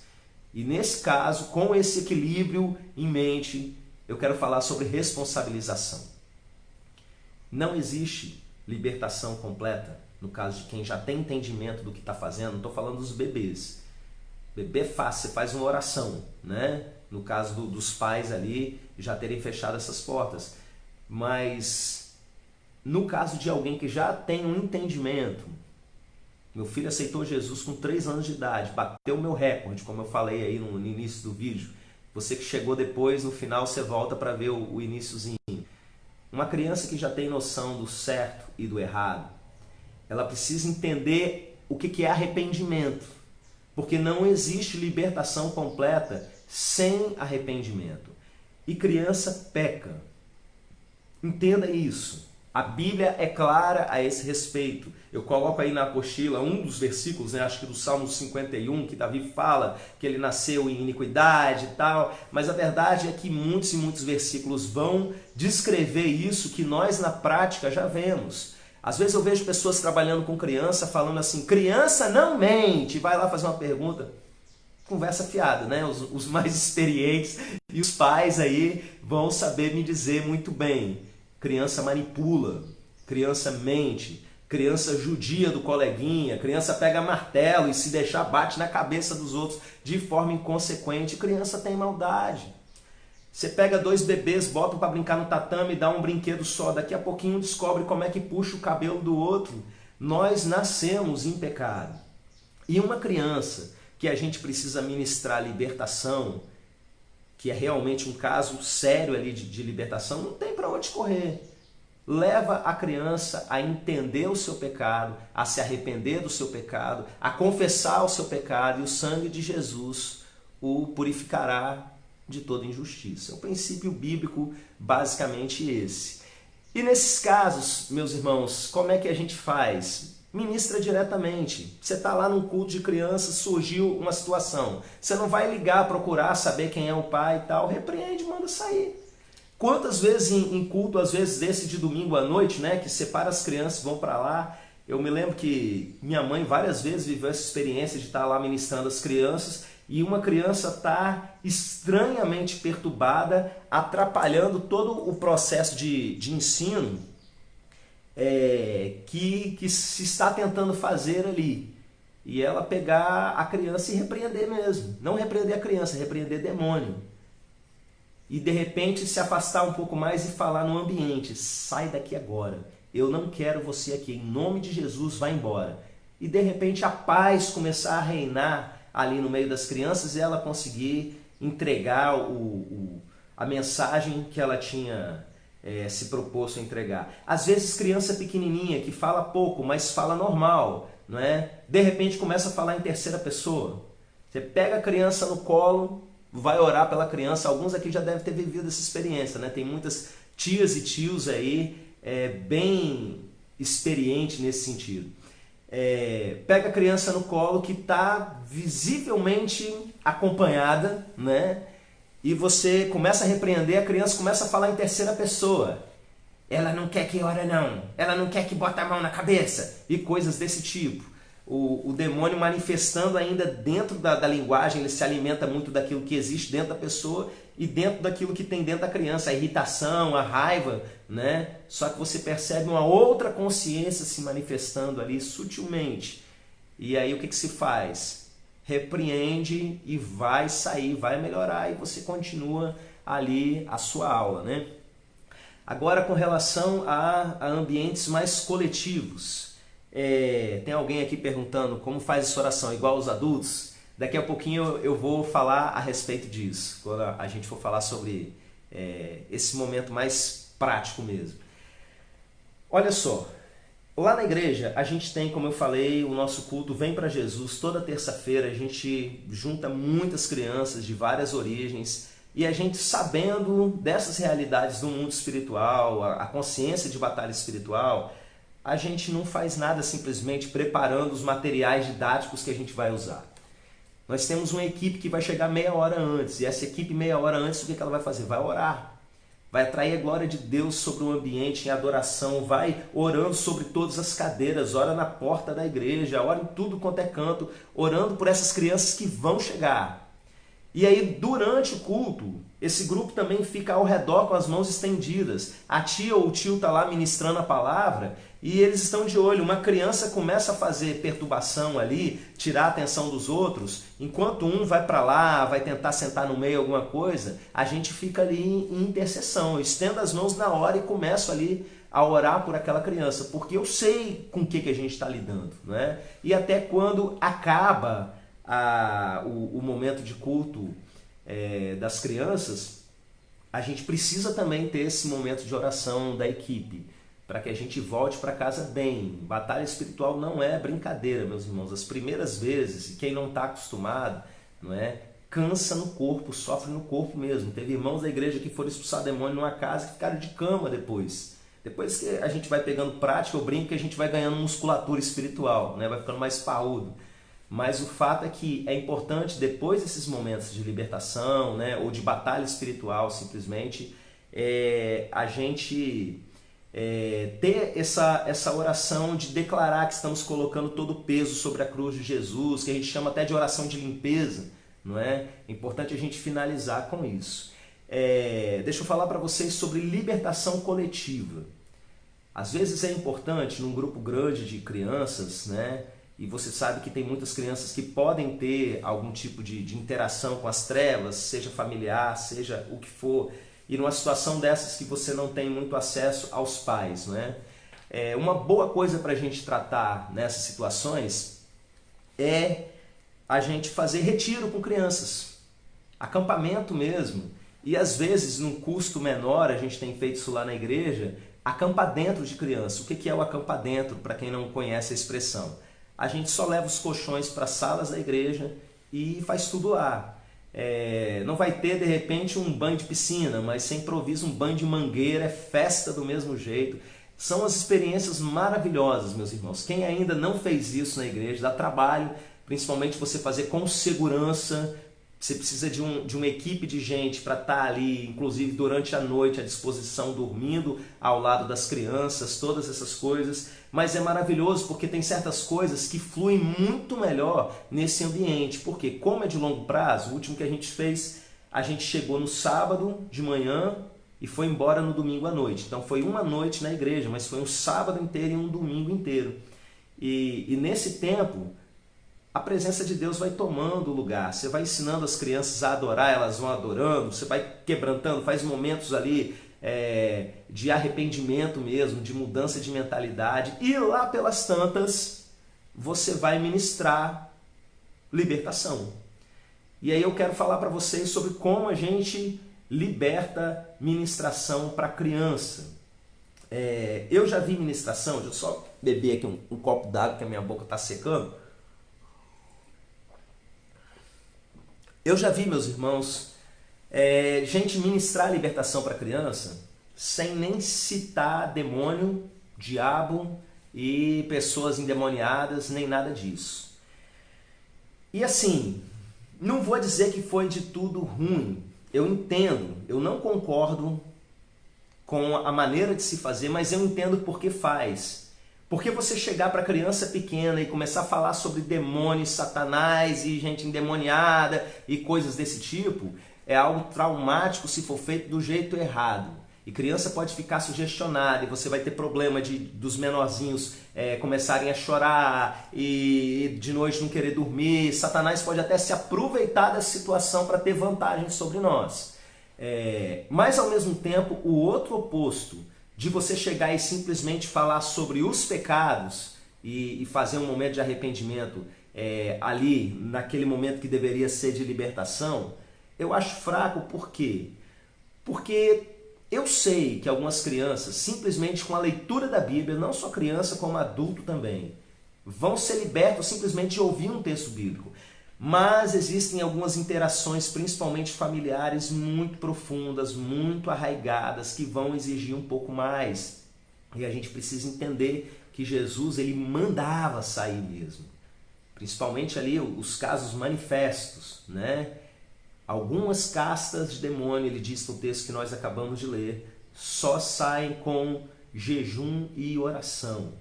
E nesse caso, com esse equilíbrio em mente, eu quero falar sobre responsabilização. Não existe libertação completa no caso de quem já tem entendimento do que está fazendo. Não estou falando dos bebês. Bebê é fácil, você faz uma oração, né? No caso dos pais ali já terem fechado essas portas. Mas no caso de alguém que já tem um entendimento, meu filho aceitou Jesus com 3 anos de idade, bateu o meu recorde, como eu falei aí no início do vídeo. Você que chegou depois, no final você volta para ver o iniciozinho. Uma criança que já tem noção do certo e do errado, ela precisa entender o que é arrependimento. Porque não existe libertação completa sem arrependimento. E criança peca. Entenda isso. A Bíblia é clara a esse respeito. Eu coloco aí na apostila um dos versículos, né, acho que do Salmo 51, que Davi fala que ele nasceu em iniquidade e tal. Mas a verdade é que muitos e muitos versículos vão descrever isso que nós na prática já vemos. Às vezes eu vejo pessoas trabalhando com criança falando assim, criança não mente, vai lá fazer uma pergunta. Conversa fiada, né? Os mais experientes e os pais aí vão saber me dizer muito bem. Criança manipula, criança mente, criança judia do coleguinha, criança pega martelo e se deixar bate na cabeça dos outros de forma inconsequente. Criança tem maldade. Você pega 2 bebês, bota para brincar no tatame, dá um brinquedo só, daqui a pouquinho descobre como é que puxa o cabelo do outro. Nós nascemos em pecado. E uma criança que a gente precisa ministrar libertação, que é realmente um caso sério ali de libertação, não tem para onde correr. Leva a criança a entender o seu pecado, a se arrepender do seu pecado, a confessar o seu pecado, e o sangue de Jesus o purificará de toda injustiça. É o princípio bíblico basicamente esse. E nesses casos, meus irmãos, como é que a gente faz? Ministra diretamente. Você está lá num culto de crianças, surgiu uma situação. Você não vai ligar, procurar, saber quem é o pai e tal. Repreende, manda sair. Quantas vezes em culto, às vezes desse de domingo à noite, né, que separa as crianças e vão para lá. Eu me lembro que minha mãe várias vezes viveu essa experiência de estar lá ministrando as crianças e uma criança está estranhamente perturbada, atrapalhando todo o processo de ensino que se está tentando fazer ali. E ela pegar a criança e repreender mesmo. Não repreender a criança, repreender demônio. E de repente se afastar um pouco mais e falar no ambiente, sai daqui agora, eu não quero você aqui, em nome de Jesus, vai embora. E de repente a paz começar a reinar ali no meio das crianças e ela conseguir entregar a mensagem que ela tinha se proposto a entregar. Às vezes criança pequenininha que fala pouco, mas fala normal, não é? De repente começa a falar em terceira pessoa. Você pega a criança no colo, vai orar pela criança. Alguns aqui já devem ter vivido essa experiência, né? Tem muitas tias e tios aí bem experientes nesse sentido. Pega a criança no colo que está visivelmente acompanhada, né? E você começa a repreender, a criança começa a falar em terceira pessoa. Ela não quer que ore não, ela não quer que bota a mão na cabeça e coisas desse tipo. O demônio manifestando ainda dentro da linguagem, ele se alimenta muito daquilo que existe dentro da pessoa e dentro daquilo que tem dentro da criança, a irritação, a raiva, né? Só que você percebe uma outra consciência se manifestando ali sutilmente. E aí o que se faz? Repreende e vai sair, vai melhorar e você continua ali a sua aula, né? Agora com relação a ambientes mais coletivos. Tem alguém aqui perguntando como faz essa oração, igual os adultos? Daqui a pouquinho eu vou falar a respeito disso, quando a gente for falar sobre esse momento mais prático mesmo. Olha só, lá na igreja a gente tem, como eu falei, o nosso culto Vem para Jesus. Toda terça-feira a gente junta muitas crianças de várias origens e a gente, sabendo dessas realidades do mundo espiritual, a consciência de batalha espiritual, a gente não faz nada simplesmente preparando os materiais didáticos que a gente vai usar. Nós temos uma equipe que vai chegar meia hora antes, e essa equipe meia hora antes, o que ela vai fazer? Vai orar. vai atrair a glória de Deus sobre o ambiente em adoração, vai orando sobre todas as cadeiras, ora na porta da igreja, ora em tudo quanto é canto, orando por essas crianças que vão chegar. E aí, durante o culto, esse grupo também fica ao redor com as mãos estendidas. A tia ou o tio está lá ministrando a palavra e eles estão de olho. Uma criança começa a fazer perturbação ali, tirar a atenção dos outros, enquanto um vai para lá, vai tentar sentar no meio alguma coisa, a gente fica ali em intercessão. Eu estendo as mãos na hora e começo ali a orar por aquela criança, porque eu sei com o que a gente está lidando, né? E até quando acaba o momento de culto das crianças, a gente precisa também ter esse momento de oração da equipe, para que a gente volte para casa bem. Batalha espiritual não é brincadeira, meus irmãos. As primeiras vezes, e quem não está acostumado, não é, cansa no corpo, sofre no corpo mesmo. Teve irmãos da igreja que foram expulsar demônio numa casa e ficaram de cama depois. Depois que a gente vai pegando prática, eu brinco que a gente vai ganhando musculatura espiritual, né? Vai ficando mais parrudo. Mas o fato é que é importante, depois desses momentos de libertação, né, ou de batalha espiritual, simplesmente, a gente ter essa oração de declarar que estamos colocando todo o peso sobre a cruz de Jesus, que a gente chama até de oração de limpeza, não é? É importante a gente finalizar com isso. Deixa eu falar para vocês sobre libertação coletiva. Às vezes é importante, num grupo grande de crianças, né? E você sabe que tem muitas crianças que podem ter algum tipo de interação com as trevas, seja familiar, seja o que for, e numa situação dessas que você não tem muito acesso aos pais, né? Uma boa coisa para a gente tratar nessas situações é a gente fazer retiro com crianças, acampamento mesmo, e às vezes num custo menor, a gente tem feito isso lá na igreja, acampar dentro de criança. O que é o acampar dentro, para quem não conhece a expressão? A gente só leva os colchões para as salas da igreja e faz tudo lá. Não vai ter, de repente, um banho de piscina, mas você improvisa um banho de mangueira, é festa do mesmo jeito. São as experiências maravilhosas, meus irmãos. Quem ainda não fez isso na igreja, dá trabalho, principalmente você fazer com segurança. Você precisa de uma equipe de gente para estar ali, inclusive durante a noite, à disposição, dormindo ao lado das crianças, todas essas coisas. Mas é maravilhoso porque tem certas coisas que fluem muito melhor nesse ambiente. Porque como é de longo prazo, o último que a gente fez, a gente chegou no sábado de manhã e foi embora no domingo à noite. Então foi uma noite na igreja, mas foi um sábado inteiro e um domingo inteiro. E nesse tempo, a presença de Deus vai tomando lugar. Você vai ensinando as crianças a adorar, elas vão adorando, você vai quebrantando, faz momentos ali de arrependimento mesmo, de mudança de mentalidade. E lá pelas tantas, você vai ministrar libertação. E aí eu quero falar para vocês sobre como a gente liberta ministração para criança. Eu já vi ministração, deixa eu só beber aqui um copo d'água que a minha boca está secando. Eu já vi, meus irmãos, gente ministrar libertação para criança sem nem citar demônio, diabo e pessoas endemoniadas, nem nada disso. E assim, não vou dizer que foi de tudo ruim. Eu entendo, eu não concordo com a maneira de se fazer, mas eu entendo por que faz. Porque você chegar para criança pequena e começar a falar sobre demônios, satanás e gente endemoniada e coisas desse tipo, é algo traumático se for feito do jeito errado. E criança pode ficar sugestionada e você vai ter problema dos menorzinhos começarem a chorar e de noite não querer dormir. Satanás pode até se aproveitar dessa situação para ter vantagem sobre nós. Mas ao mesmo tempo, o outro oposto, de você chegar e simplesmente falar sobre os pecados e fazer um momento de arrependimento ali, naquele momento que deveria ser de libertação, eu acho fraco. Por quê? Porque eu sei que algumas crianças, simplesmente com a leitura da Bíblia, não só criança como adulto também, vão ser libertos simplesmente de ouvir um texto bíblico. Mas existem algumas interações, principalmente familiares, muito profundas, muito arraigadas, que vão exigir um pouco mais. E a gente precisa entender que Jesus, ele mandava sair mesmo. Principalmente ali os casos manifestos, né? Algumas castas de demônio, ele diz no texto que nós acabamos de ler, só saem com jejum e oração.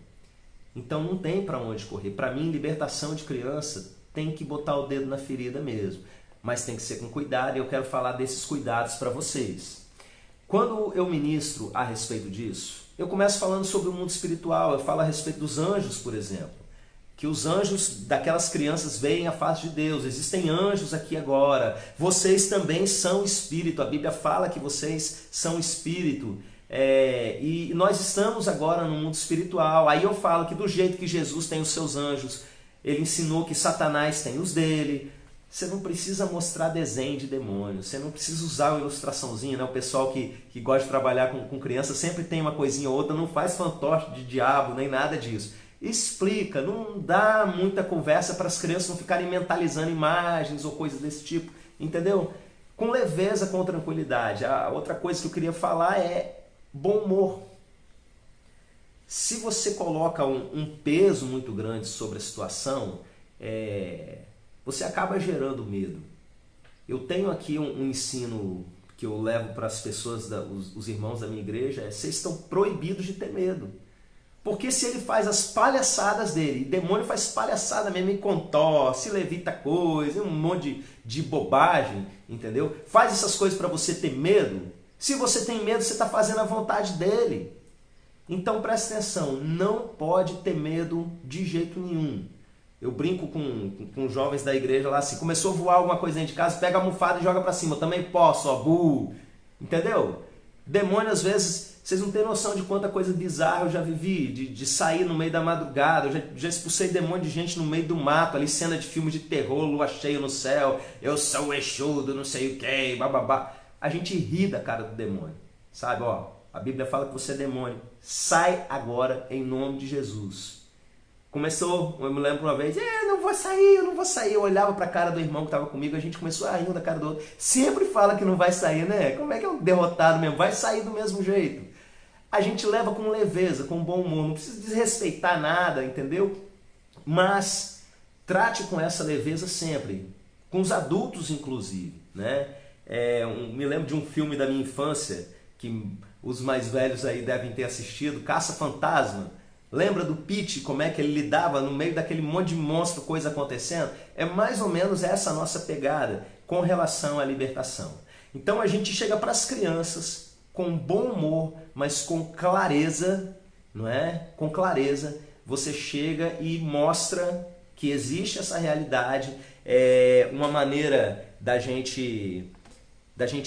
Então não tem para onde correr. Para mim, libertação de criança tem que botar o dedo na ferida mesmo. Mas tem que ser com cuidado, e eu quero falar desses cuidados para vocês. Quando eu ministro a respeito disso, eu começo falando sobre o mundo espiritual. Eu falo a respeito dos anjos, por exemplo. Que os anjos daquelas crianças veem a face de Deus. Existem anjos aqui agora. Vocês também são espírito. A Bíblia fala que vocês são espírito. E nós estamos agora no mundo espiritual. Aí eu falo que do jeito que Jesus tem os seus anjos, ele ensinou que Satanás tem os dele. Você não precisa mostrar desenho de demônio, você não precisa usar uma ilustraçãozinha, né? O pessoal que gosta de trabalhar com criança sempre tem uma coisinha ou outra, não faz fantoche de diabo, nem nada disso. Explica, não dá muita conversa para as crianças não ficarem mentalizando imagens ou coisas desse tipo, entendeu? Com leveza, com tranquilidade. A outra coisa que eu queria falar é bom humor. Se você coloca um peso muito grande sobre a situação, você acaba gerando medo. Eu tenho aqui um ensino que eu levo para as pessoas, os irmãos da minha igreja, vocês estão proibidos de ter medo. Porque se ele faz as palhaçadas dele, o demônio faz palhaçada mesmo, e contorce, levita coisa, um monte de bobagem, entendeu? Faz essas coisas para você ter medo. Se você tem medo, você está fazendo a vontade dele. Então presta atenção, não pode ter medo de jeito nenhum. Eu brinco com jovens da igreja lá assim, começou a voar alguma coisa dentro de casa, pega a almofada e joga para cima, eu também posso, ó, bu, entendeu? Demônio às vezes... Vocês não têm noção de quanta coisa bizarra eu já vivi, de sair no meio da madrugada, eu já expulsei demônio de gente no meio do mato, ali cena de filme de terror, lua cheia no céu, eu sou o Exu do não sei o que, bababá. A gente ri da cara do demônio, sabe? Ó, a Bíblia fala que você é demônio, sai agora em nome de Jesus. Começou, eu me lembro uma vez, eu não vou sair, eu olhava para a cara do irmão que estava comigo, a gente começou a rir da cara do outro, sempre fala que não vai sair, né? Como é que é um derrotado mesmo? Vai sair do mesmo jeito. A gente leva com leveza, com bom humor, não precisa desrespeitar nada, entendeu? Mas trate com essa leveza sempre, com os adultos inclusive, né? Me lembro de um filme da minha infância, que os mais velhos aí devem ter assistido, Caça-Fantasma. Lembra do Pete, como é que ele lidava no meio daquele monte de monstro, coisa acontecendo? É mais ou menos essa a nossa pegada com relação à libertação. Então a gente chega para as crianças com bom humor, mas com clareza, não é? Com clareza, você chega e mostra que existe essa realidade, uma maneira da gente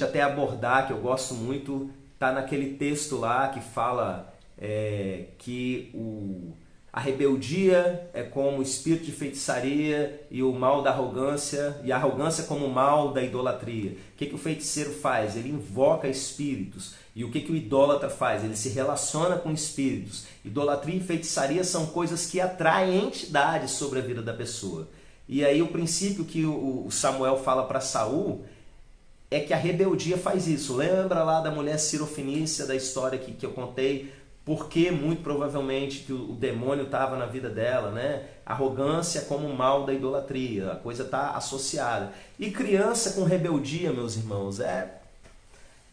até abordar, que eu gosto muito, tá naquele texto lá que fala que a rebeldia é como o espírito de feitiçaria e o mal da arrogância, e a arrogância como o mal da idolatria. O que o feiticeiro faz? Ele invoca espíritos. E o que o idólatra faz? Ele se relaciona com espíritos. Idolatria e feitiçaria são coisas que atraem entidades sobre a vida da pessoa. E aí o princípio que o Samuel fala para Saul é que a rebeldia faz isso. Lembra lá da mulher Cirofenícia, da história que eu contei? Porque muito provavelmente que o demônio estava na vida dela, né? Arrogância como o mal da idolatria, a coisa está associada. E criança com rebeldia, meus irmãos,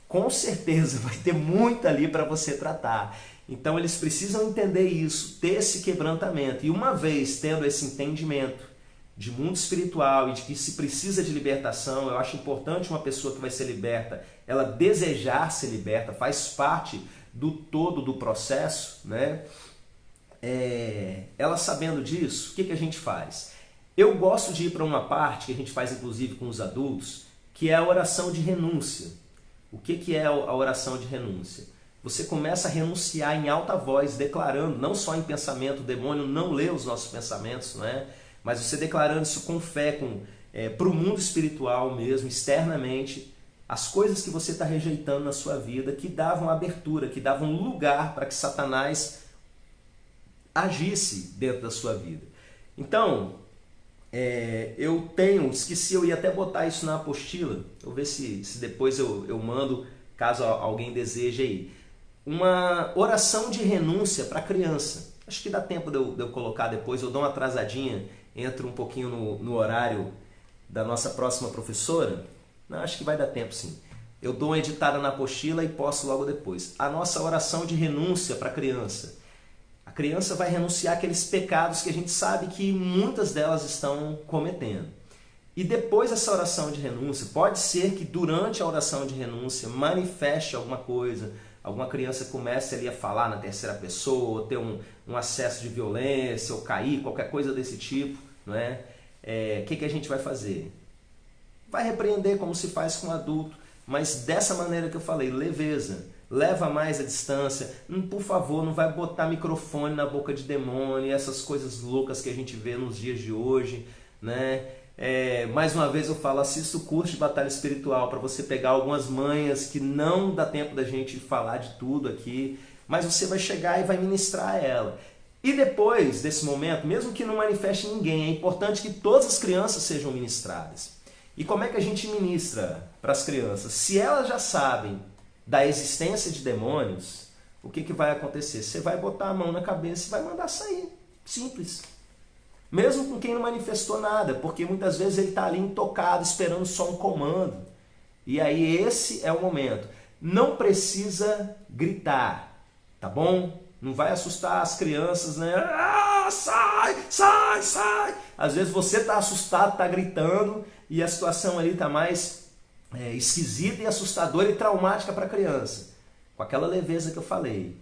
com certeza vai ter muito ali para você tratar. Então eles precisam entender isso, ter esse quebrantamento. E uma vez tendo esse entendimento de mundo espiritual e de que se precisa de libertação, eu acho importante uma pessoa que vai ser liberta, ela desejar ser liberta, faz parte do todo do processo, né? Ela sabendo disso, o que a gente faz? Eu gosto de ir para uma parte que a gente faz inclusive com os adultos, que é a oração de renúncia. O que é a oração de renúncia? Você começa a renunciar em alta voz, declarando, não só em pensamento, o demônio não lê os nossos pensamentos, não é? Mas você declarando isso com fé, para o mundo espiritual mesmo, externamente, as coisas que você está rejeitando na sua vida, que davam abertura, que davam lugar para que Satanás agisse dentro da sua vida. Então, esqueci, eu ia até botar isso na apostila, vou ver se depois eu mando, caso alguém deseje aí. Uma oração de renúncia para a criança. Acho que dá tempo de eu colocar depois, eu dou uma atrasadinha, entro um pouquinho no horário da nossa próxima professora. Não, acho que vai dar tempo sim. Eu dou uma editada na apostila e posto logo depois. A nossa oração de renúncia para a criança. A criança vai renunciar àqueles pecados que a gente sabe que muitas delas estão cometendo. E depois dessa oração de renúncia, pode ser que durante a oração de renúncia manifeste alguma coisa, alguma criança comece ali a falar na terceira pessoa, ou ter um acesso de violência, ou cair, qualquer coisa desse tipo, não é? Que a gente vai fazer? Vai repreender como se faz com um adulto, mas dessa maneira que eu falei, leveza, leva mais a distância. Por favor, não vai botar microfone na boca de demônio, essas coisas loucas que a gente vê nos dias de hoje, né? Mais uma vez eu falo, assista o curso de batalha espiritual para você pegar algumas manhas que não dá tempo da gente falar de tudo aqui, mas você vai chegar e vai ministrar ela. E depois desse momento, mesmo que não manifeste ninguém, é importante que todas as crianças sejam ministradas. E como é que a gente ministra para as crianças? Se elas já sabem da existência de demônios, o que vai acontecer? Você vai botar a mão na cabeça e vai mandar sair. Simples. Mesmo com quem não manifestou nada, porque muitas vezes ele está ali intocado, esperando só um comando. E aí esse é o momento. Não precisa gritar, tá bom? Não vai assustar as crianças, né? Ah, sai, sai, sai! Às vezes você está assustado, está gritando, e a situação ali está mais esquisita e assustadora e traumática para a criança. Com aquela leveza que eu falei.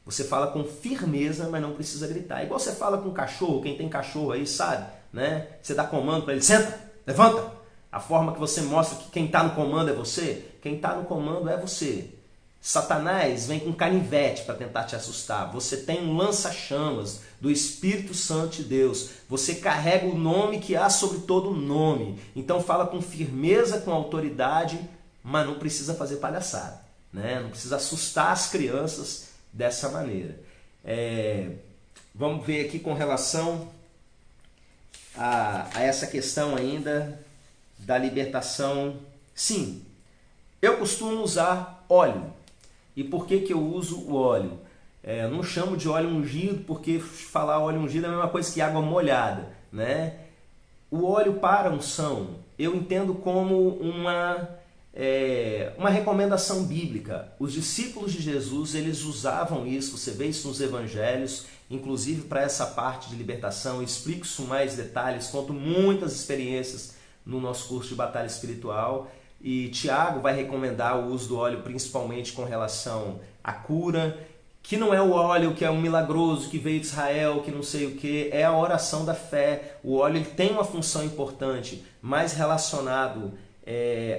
Você fala com firmeza, mas não precisa gritar. Igual você fala com cachorro, quem tem cachorro aí sabe, né? Você dá comando para ele, senta, levanta. A forma que você mostra que quem está no comando é você, quem está no comando é você. Satanás vem com canivete para tentar te assustar. Você tem um lança-chamas do Espírito Santo de Deus. Você carrega o nome que há sobre todo nome. Então fala com firmeza, com autoridade, mas não precisa fazer palhaçada, né? Não precisa assustar as crianças dessa maneira. Vamos ver aqui com relação a essa questão ainda da libertação. Sim, eu costumo usar óleo. E por que eu uso o óleo? Eu não chamo de óleo ungido, porque falar óleo ungido é a mesma coisa que água molhada, né? O óleo para unção eu entendo como uma recomendação bíblica. Os discípulos de Jesus, eles usavam isso, você vê isso nos evangelhos, inclusive para essa parte de libertação. Eu explico isso em mais detalhes, conto muitas experiências no nosso curso de batalha espiritual. E Tiago vai recomendar o uso do óleo principalmente com relação à cura, que não é o óleo que é um milagroso, que veio de Israel, que não sei o que, é a oração da fé. O óleo ele tem uma função importante, mais relacionado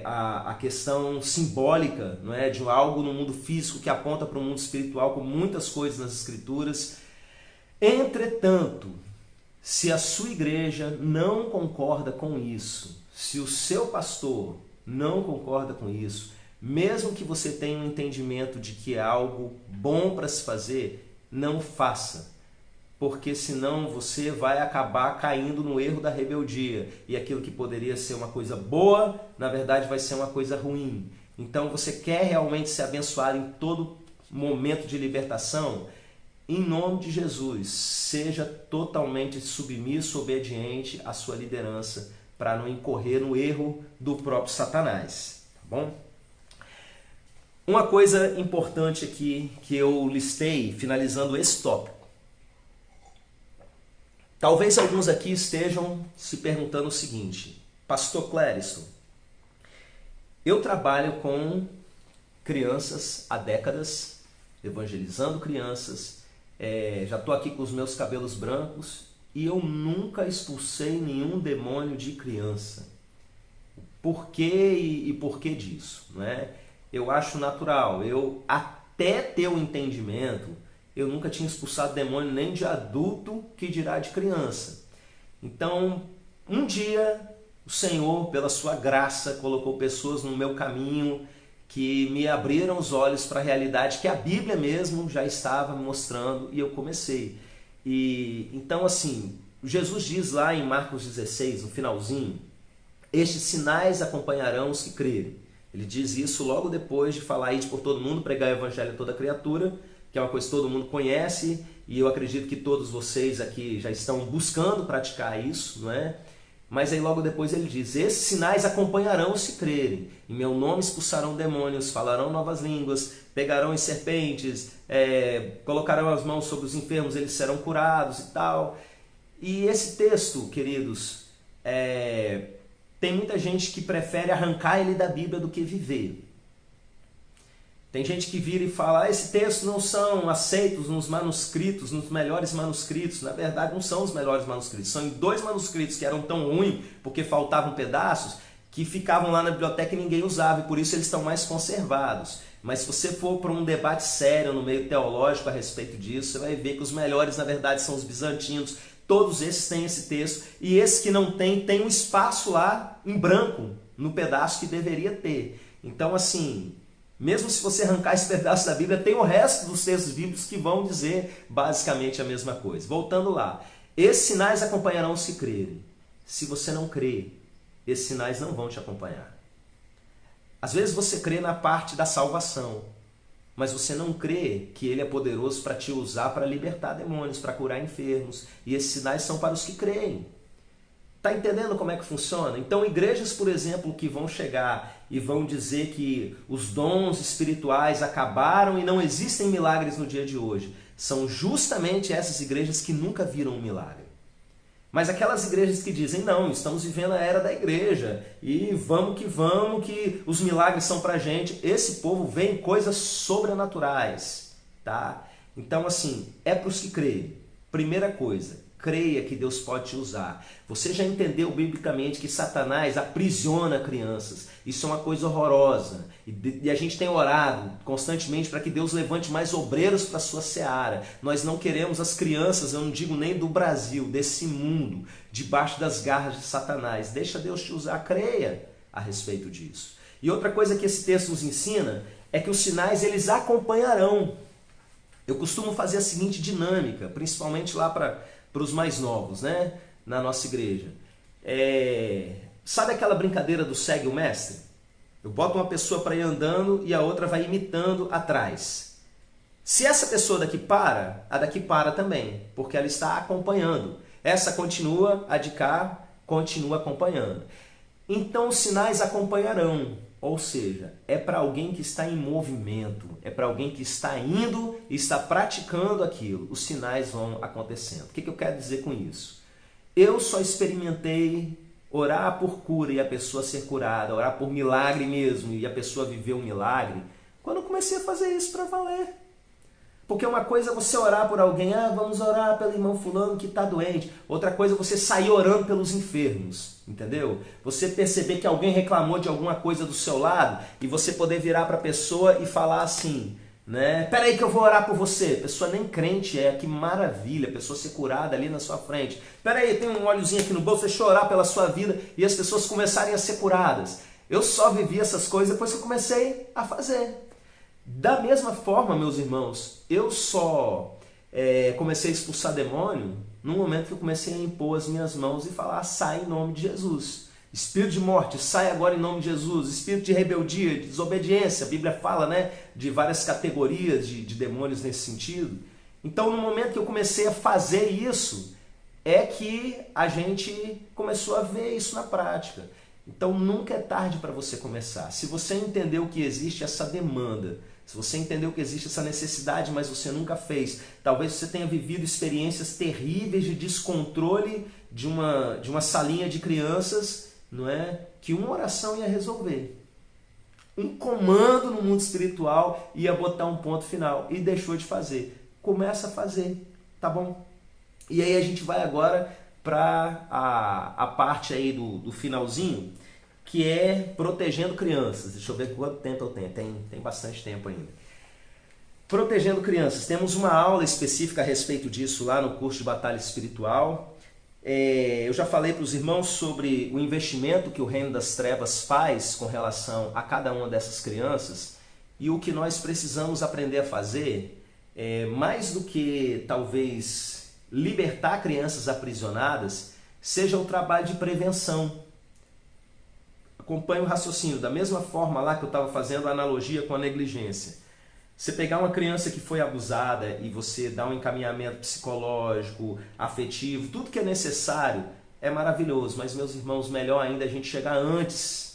a questão simbólica, não é, de algo no mundo físico que aponta para o mundo espiritual, com muitas coisas nas escrituras. Entretanto, se a sua igreja não concorda com isso, se o seu pastor não concorda com isso, mesmo que você tenha um entendimento de que é algo bom para se fazer, não faça. Porque senão você vai acabar caindo no erro da rebeldia. E aquilo que poderia ser uma coisa boa, na verdade vai ser uma coisa ruim. Então você quer realmente ser abençoado em todo momento de libertação? Em nome de Jesus, seja totalmente submisso, obediente à sua liderança, para não incorrer no erro do próprio Satanás. Tá bom? Uma coisa importante aqui que eu listei, finalizando esse tópico. Talvez alguns aqui estejam se perguntando o seguinte: Pastor Clériston, eu trabalho com crianças há décadas, evangelizando crianças, já estou aqui com os meus cabelos brancos e eu nunca expulsei nenhum demônio de criança. Por quê e por que disso? Não é? Eu acho natural, eu até ter o entendimento, eu nunca tinha expulsado demônio nem de adulto, que dirá de criança. Então, um dia, o Senhor, pela sua graça, colocou pessoas no meu caminho que me abriram os olhos para a realidade que a Bíblia mesmo já estava me mostrando, e eu comecei. Então, assim, Jesus diz lá em Marcos 16, no finalzinho, estes sinais acompanharão os que crerem. Ele diz isso logo depois de falar por todo mundo, pregar o evangelho a toda criatura, que é uma coisa que todo mundo conhece, e eu acredito que todos vocês aqui já estão buscando praticar isso, não é? Mas aí logo depois ele diz, esses sinais acompanharão os que crerem. Em meu nome expulsarão demônios, falarão novas línguas, pegarão em serpentes, colocarão as mãos sobre os enfermos, eles serão curados e tal. E esse texto, queridos, tem muita gente que prefere arrancar ele da Bíblia do que viver. Tem gente que vira e fala, esse texto não são aceitos nos manuscritos, nos melhores manuscritos. Na verdade, não são os melhores manuscritos. São em 2 manuscritos que eram tão ruins, porque faltavam pedaços, que ficavam lá na biblioteca e ninguém usava, e por isso eles estão mais conservados. Mas se você for para um debate sério no meio teológico a respeito disso, você vai ver que os melhores, na verdade, são os bizantinos. Todos esses têm esse texto, e esses que não têm, tem um espaço lá em branco, no pedaço que deveria ter. Então, assim, mesmo se você arrancar esse pedaço da Bíblia, tem o resto dos textos bíblicos que vão dizer basicamente a mesma coisa. Voltando lá, esses sinais acompanharão os que crerem. Se você não crê, esses sinais não vão te acompanhar. Às vezes você crê na parte da salvação, mas você não crê que Ele é poderoso para te usar para libertar demônios, para curar enfermos. E esses sinais são para os que creem. Está entendendo como é que funciona? Então, igrejas, por exemplo, que vão chegar e vão dizer que os dons espirituais acabaram e não existem milagres no dia de hoje, são justamente essas igrejas que nunca viram um milagre. Mas aquelas igrejas que dizem, não, estamos vivendo a era da igreja e vamos, que os milagres são pra gente, esse povo vê em coisas sobrenaturais, tá? Então, assim, é para os que creem. Primeira coisa, creia que Deus pode te usar. Você já entendeu biblicamente que Satanás aprisiona crianças. Isso é uma coisa horrorosa. E a gente tem orado constantemente para que Deus levante mais obreiros para a sua seara. Nós não queremos as crianças, eu não digo nem do Brasil, desse mundo, debaixo das garras de Satanás. Deixa Deus te usar, creia a respeito disso. E outra coisa que esse texto nos ensina é que os sinais eles acompanharão. Eu costumo fazer a seguinte dinâmica, principalmente lá para os mais novos, né? Na nossa igreja. Sabe aquela brincadeira do segue o mestre? Eu boto uma pessoa para ir andando e a outra vai imitando atrás. Se essa pessoa daqui para, a daqui para também, porque ela está acompanhando. Essa continua, a de cá continua acompanhando. Então os sinais acompanharão, ou seja, é para alguém que está em movimento, é para alguém que está indo e está praticando aquilo. Os sinais vão acontecendo. O que eu quero dizer com isso? Eu só experimentei orar por cura e a pessoa ser curada, orar por milagre mesmo e a pessoa viver um milagre, quando eu comecei a fazer isso para valer. Porque uma coisa é você orar por alguém, vamos orar pelo irmão fulano que está doente. Outra coisa é você sair orando pelos enfermos, entendeu? Você perceber que alguém reclamou de alguma coisa do seu lado e você poder virar para a pessoa e falar assim, né? Espera aí que eu vou orar por você. A pessoa nem crente que maravilha, a pessoa ser curada ali na sua frente. Espera aí, tem um óleozinho aqui no bolso, deixa eu orar pela sua vida e as pessoas começarem a ser curadas. Eu só vivi essas coisas depois que eu comecei a fazer. Da mesma forma, meus irmãos, eu só comecei a expulsar demônio no momento que eu comecei a impor as minhas mãos e falar, sai em nome de Jesus. Espírito de morte, sai agora em nome de Jesus. Espírito de rebeldia, de desobediência. A Bíblia fala, né, de várias categorias de demônios nesse sentido. Então, no momento que eu comecei a fazer isso, é que a gente começou a ver isso na prática. Então, nunca é tarde para você começar. Se você entendeu que existe essa demanda, se você entendeu que existe essa necessidade, mas você nunca fez, talvez você tenha vivido experiências terríveis de descontrole de uma salinha de crianças, não é? Que uma oração ia resolver. Um comando no mundo espiritual ia botar um ponto final e deixou de fazer. Começa a fazer, tá bom? E aí a gente vai agora para a parte aí do finalzinho, que é protegendo crianças. Deixa eu ver quanto tempo eu tenho. Tem bastante tempo ainda. Protegendo crianças. Temos uma aula específica a respeito disso lá no curso de Batalha Espiritual. Eu já falei para os irmãos sobre o investimento que o Reino das Trevas faz com relação a cada uma dessas crianças, e o que nós precisamos aprender a fazer, mais do que talvez libertar crianças aprisionadas, seja o trabalho de prevenção. Acompanhe o raciocínio, da mesma forma lá que eu estava fazendo a analogia com a negligência. Você pegar uma criança que foi abusada e você dar um encaminhamento psicológico, afetivo, tudo que é necessário é maravilhoso, mas meus irmãos, melhor ainda é a gente chegar antes.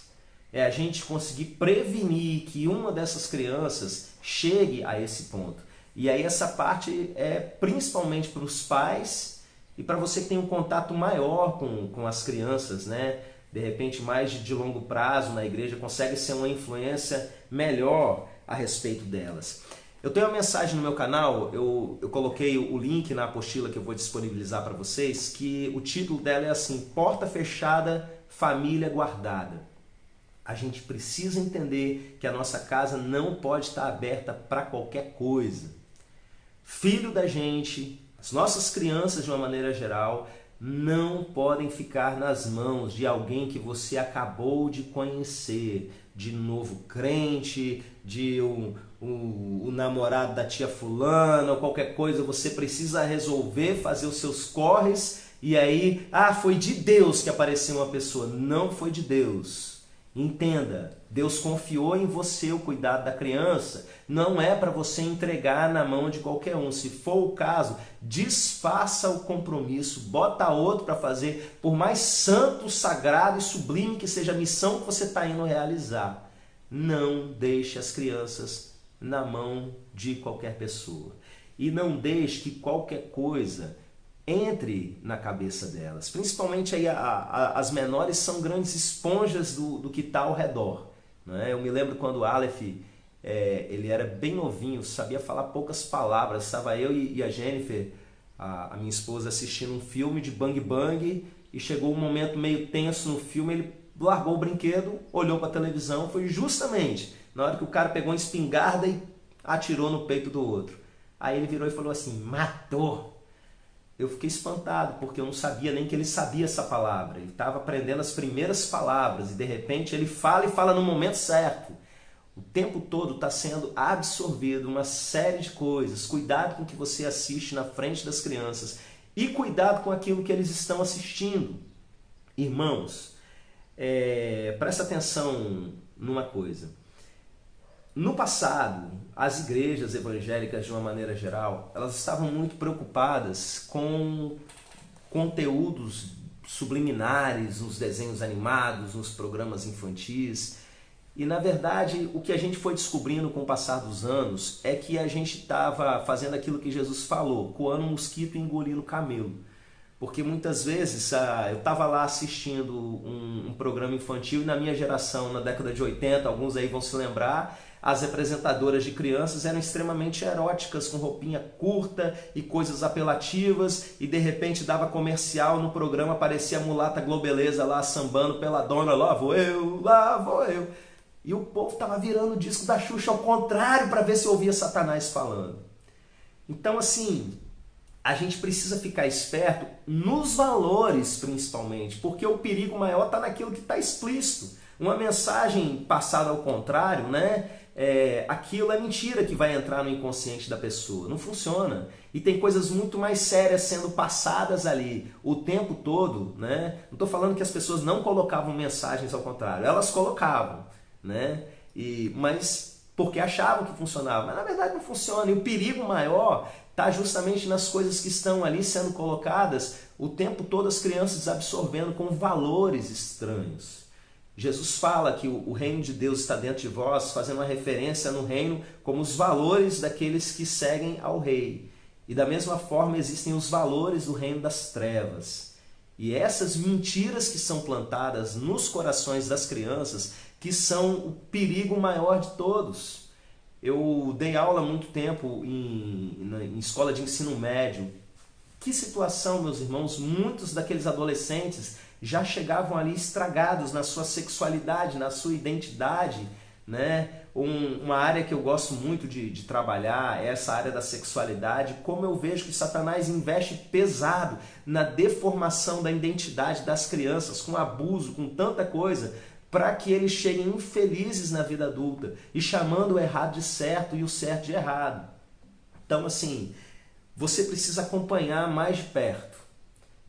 É a gente conseguir prevenir que uma dessas crianças chegue a esse ponto. E aí essa parte é principalmente para os pais e para você que tem um contato maior com as crianças, né? De repente mais de longo prazo na igreja, consegue ser uma influência melhor a respeito delas. Eu tenho uma mensagem no meu canal, eu coloquei o link na apostila que eu vou disponibilizar para vocês, que o título dela é assim: Porta Fechada, Família Guardada. A gente precisa entender que a nossa casa não pode estar aberta para qualquer coisa. Filho da gente, as nossas crianças de uma maneira geral, não podem ficar nas mãos de alguém que você acabou de conhecer, de novo crente, de o namorado da tia fulana, ou qualquer coisa. Você precisa resolver, fazer os seus corres, e aí, foi de Deus que apareceu uma pessoa. Não foi de Deus. Entenda, Deus confiou em você o cuidado da criança, não é para você entregar na mão de qualquer um. Se for o caso, desfaça o compromisso, bota outro para fazer, por mais santo, sagrado e sublime que seja a missão que você está indo realizar. Não deixe as crianças na mão de qualquer pessoa. E não deixe que qualquer coisa entre na cabeça delas. Principalmente aí as menores são grandes esponjas do que está ao redor. Né? Eu me lembro quando o Aleph, ele era bem novinho, sabia falar poucas palavras. Estava eu e a Jennifer, a minha esposa, assistindo um filme de Bang Bang, e chegou um momento meio tenso no filme, ele largou o brinquedo, olhou para a televisão, foi justamente na hora que o cara pegou uma espingarda e atirou no peito do outro. Aí ele virou e falou assim: matou! Eu fiquei espantado, porque eu não sabia nem que ele sabia essa palavra. Ele estava aprendendo as primeiras palavras e de repente ele fala e fala no momento certo. O tempo todo está sendo absorvido uma série de coisas. Cuidado com o que você assiste na frente das crianças e cuidado com aquilo que eles estão assistindo. Irmãos, presta atenção numa coisa. No passado, as igrejas evangélicas, de uma maneira geral, elas estavam muito preocupadas com conteúdos subliminares nos desenhos animados, nos programas infantis. E, na verdade, o que a gente foi descobrindo com o passar dos anos é que a gente estava fazendo aquilo que Jesus falou, coando um mosquito e engolindo camelo. Porque muitas vezes eu estava lá assistindo um programa infantil e na minha geração, na década de 80, alguns aí vão se lembrar, as representadoras de crianças eram extremamente eróticas, com roupinha curta e coisas apelativas, e de repente dava comercial no programa, aparecia a mulata Globeleza lá sambando pela dona, lá vou eu, lá vou eu. E o povo estava virando o disco da Xuxa ao contrário para ver se ouvia Satanás falando. Então assim, a gente precisa ficar esperto nos valores principalmente, porque o perigo maior está naquilo que está explícito. Uma mensagem passada ao contrário, né? Aquilo é mentira que vai entrar no inconsciente da pessoa. Não funciona. E tem coisas muito mais sérias sendo passadas ali o tempo todo, né? Não estou falando que as pessoas não colocavam mensagens ao contrário. Elas colocavam, né? Mas porque achavam que funcionava. Mas na verdade não funciona. E o perigo maior está justamente nas coisas que estão ali sendo colocadas o tempo todo, as crianças absorvendo com valores estranhos. Jesus fala que o reino de Deus está dentro de vós, fazendo uma referência no reino como os valores daqueles que seguem ao rei. E da mesma forma existem os valores do reino das trevas. E essas mentiras que são plantadas nos corações das crianças, que são o perigo maior de todos. Eu dei aula há muito tempo em escola de ensino médio. Que situação, meus irmãos, muitos daqueles adolescentes já chegavam ali estragados na sua sexualidade, na sua identidade, né? Uma área que eu gosto muito de trabalhar é essa área da sexualidade, como eu vejo que Satanás investe pesado na deformação da identidade das crianças, com abuso, com tanta coisa, para que eles cheguem infelizes na vida adulta e chamando o errado de certo e o certo de errado. Então, assim, você precisa acompanhar mais de perto.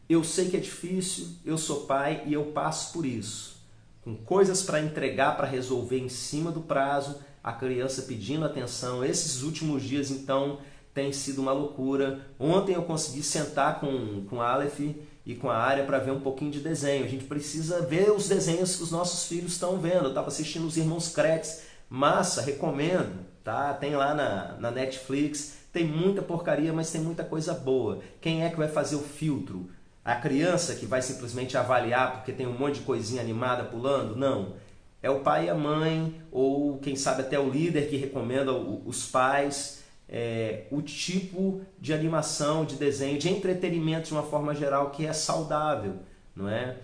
Eu sei que é difícil, eu sou pai e eu passo por isso. Com coisas para entregar, para resolver em cima do prazo, a criança pedindo atenção. Esses últimos dias, então, tem sido uma loucura. Ontem eu consegui sentar com a Aleph e com a Área para ver um pouquinho de desenho. A gente precisa ver os desenhos que os nossos filhos estão vendo. Eu estava assistindo os Irmãos Kretz, massa, recomendo, tá? Tem lá na Netflix, tem muita porcaria, mas tem muita coisa boa. Quem é que vai fazer o filtro? A criança que vai simplesmente avaliar porque tem um monte de coisinha animada pulando? Não. É o pai e a mãe, ou quem sabe até o líder que recomenda os pais, o tipo de animação, de desenho, de entretenimento de uma forma geral que é saudável, não é?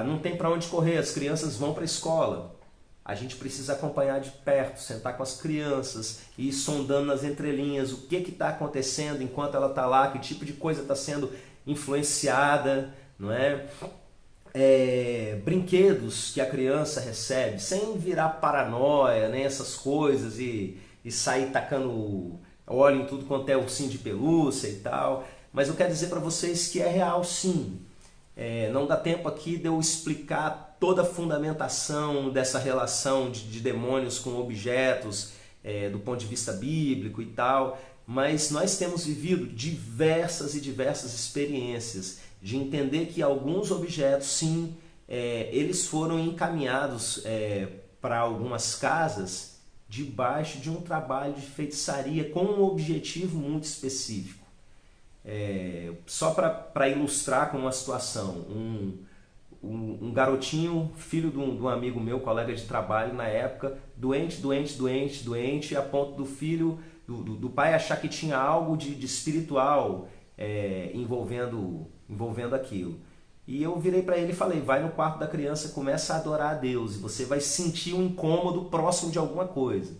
Não tem para onde correr, as crianças vão para a escola. A gente precisa acompanhar de perto, sentar com as crianças e ir sondando nas entrelinhas o que está acontecendo enquanto ela está lá, que tipo de coisa está sendo influenciada, não é? Brinquedos que a criança recebe, sem virar paranoia, nem essas coisas e sair tacando óleo em tudo quanto é ursinho de pelúcia e tal. Mas eu quero dizer para vocês que é real sim. Não dá tempo aqui de eu explicar toda a fundamentação dessa relação de demônios com objetos, do ponto de vista bíblico e tal, mas nós temos vivido diversas e diversas experiências de entender que alguns objetos, sim, eles foram encaminhados para algumas casas debaixo de um trabalho de feitiçaria com um objetivo muito específico. Só para ilustrar com uma situação, um garotinho, filho de um amigo meu, colega de trabalho na época, doente, a ponto do filho, do pai achar que tinha algo de espiritual envolvendo aquilo. E eu virei para ele e falei, vai no quarto da criança, começa a adorar a Deus, e você vai sentir um incômodo próximo de alguma coisa.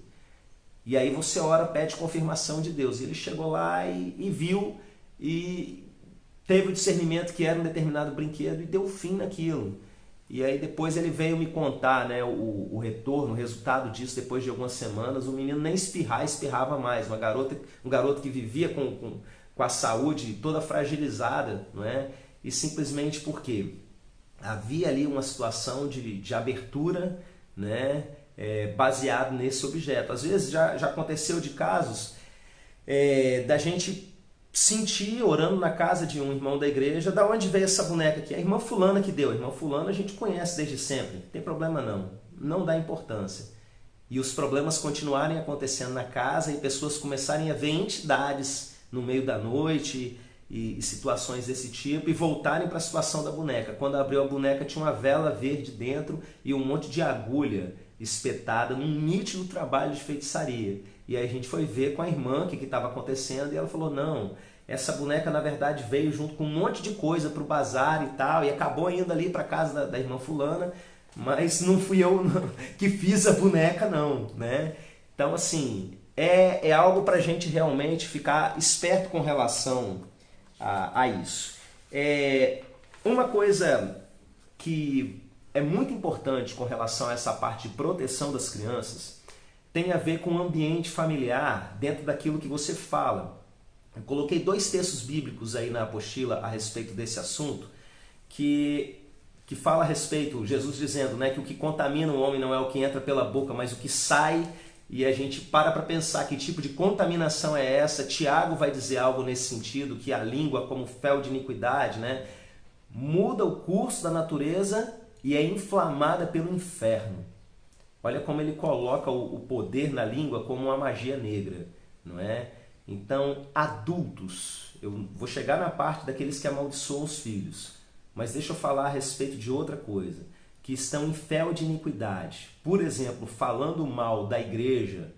E aí você ora, pede confirmação de Deus. E ele chegou lá e viu, e teve o discernimento que era um determinado brinquedo e deu fim naquilo. E aí depois ele veio me contar, né, o retorno, o resultado disso depois de algumas semanas. O menino nem espirrava mais. Um garoto que vivia com a saúde toda fragilizada, não é? E simplesmente porque havia ali uma situação de abertura, né, baseado nesse objeto. Às vezes já aconteceu de casos da gente sentir, orando na casa de um irmão da igreja, da onde veio essa boneca aqui? A irmã fulana que deu. A irmã fulana a gente conhece desde sempre, não tem problema não dá importância. E os problemas continuarem acontecendo na casa e pessoas começarem a ver entidades no meio da noite e situações desse tipo e voltarem para a situação da boneca. Quando abriu a boneca tinha uma vela verde dentro e um monte de agulha espetada num nítido trabalho de feitiçaria. E aí a gente foi ver com a irmã o que estava acontecendo e ela falou, não, essa boneca na verdade veio junto com um monte de coisa para o bazar e tal, e acabou indo ali para a casa da irmã fulana, mas não fui eu que fiz a boneca não, né? Então assim, é algo para a gente realmente ficar esperto com relação a isso. Uma coisa que é muito importante com relação a essa parte de proteção das crianças tem a ver com o ambiente familiar dentro daquilo que você fala. Eu coloquei 2 textos bíblicos aí na apostila a respeito desse assunto, que fala a respeito, Jesus dizendo, né, que o que contamina o homem não é o que entra pela boca, mas o que sai, e a gente para pensar que tipo de contaminação é essa. Tiago vai dizer algo nesse sentido, que a língua, como fel de iniquidade, né, muda o curso da natureza e é inflamada pelo inferno. Olha como ele coloca o poder na língua como uma magia negra, não é? Então, adultos, eu vou chegar na parte daqueles que amaldiçoam os filhos, mas deixa eu falar a respeito de outra coisa, que estão em fel de iniquidade. Por exemplo, falando mal da igreja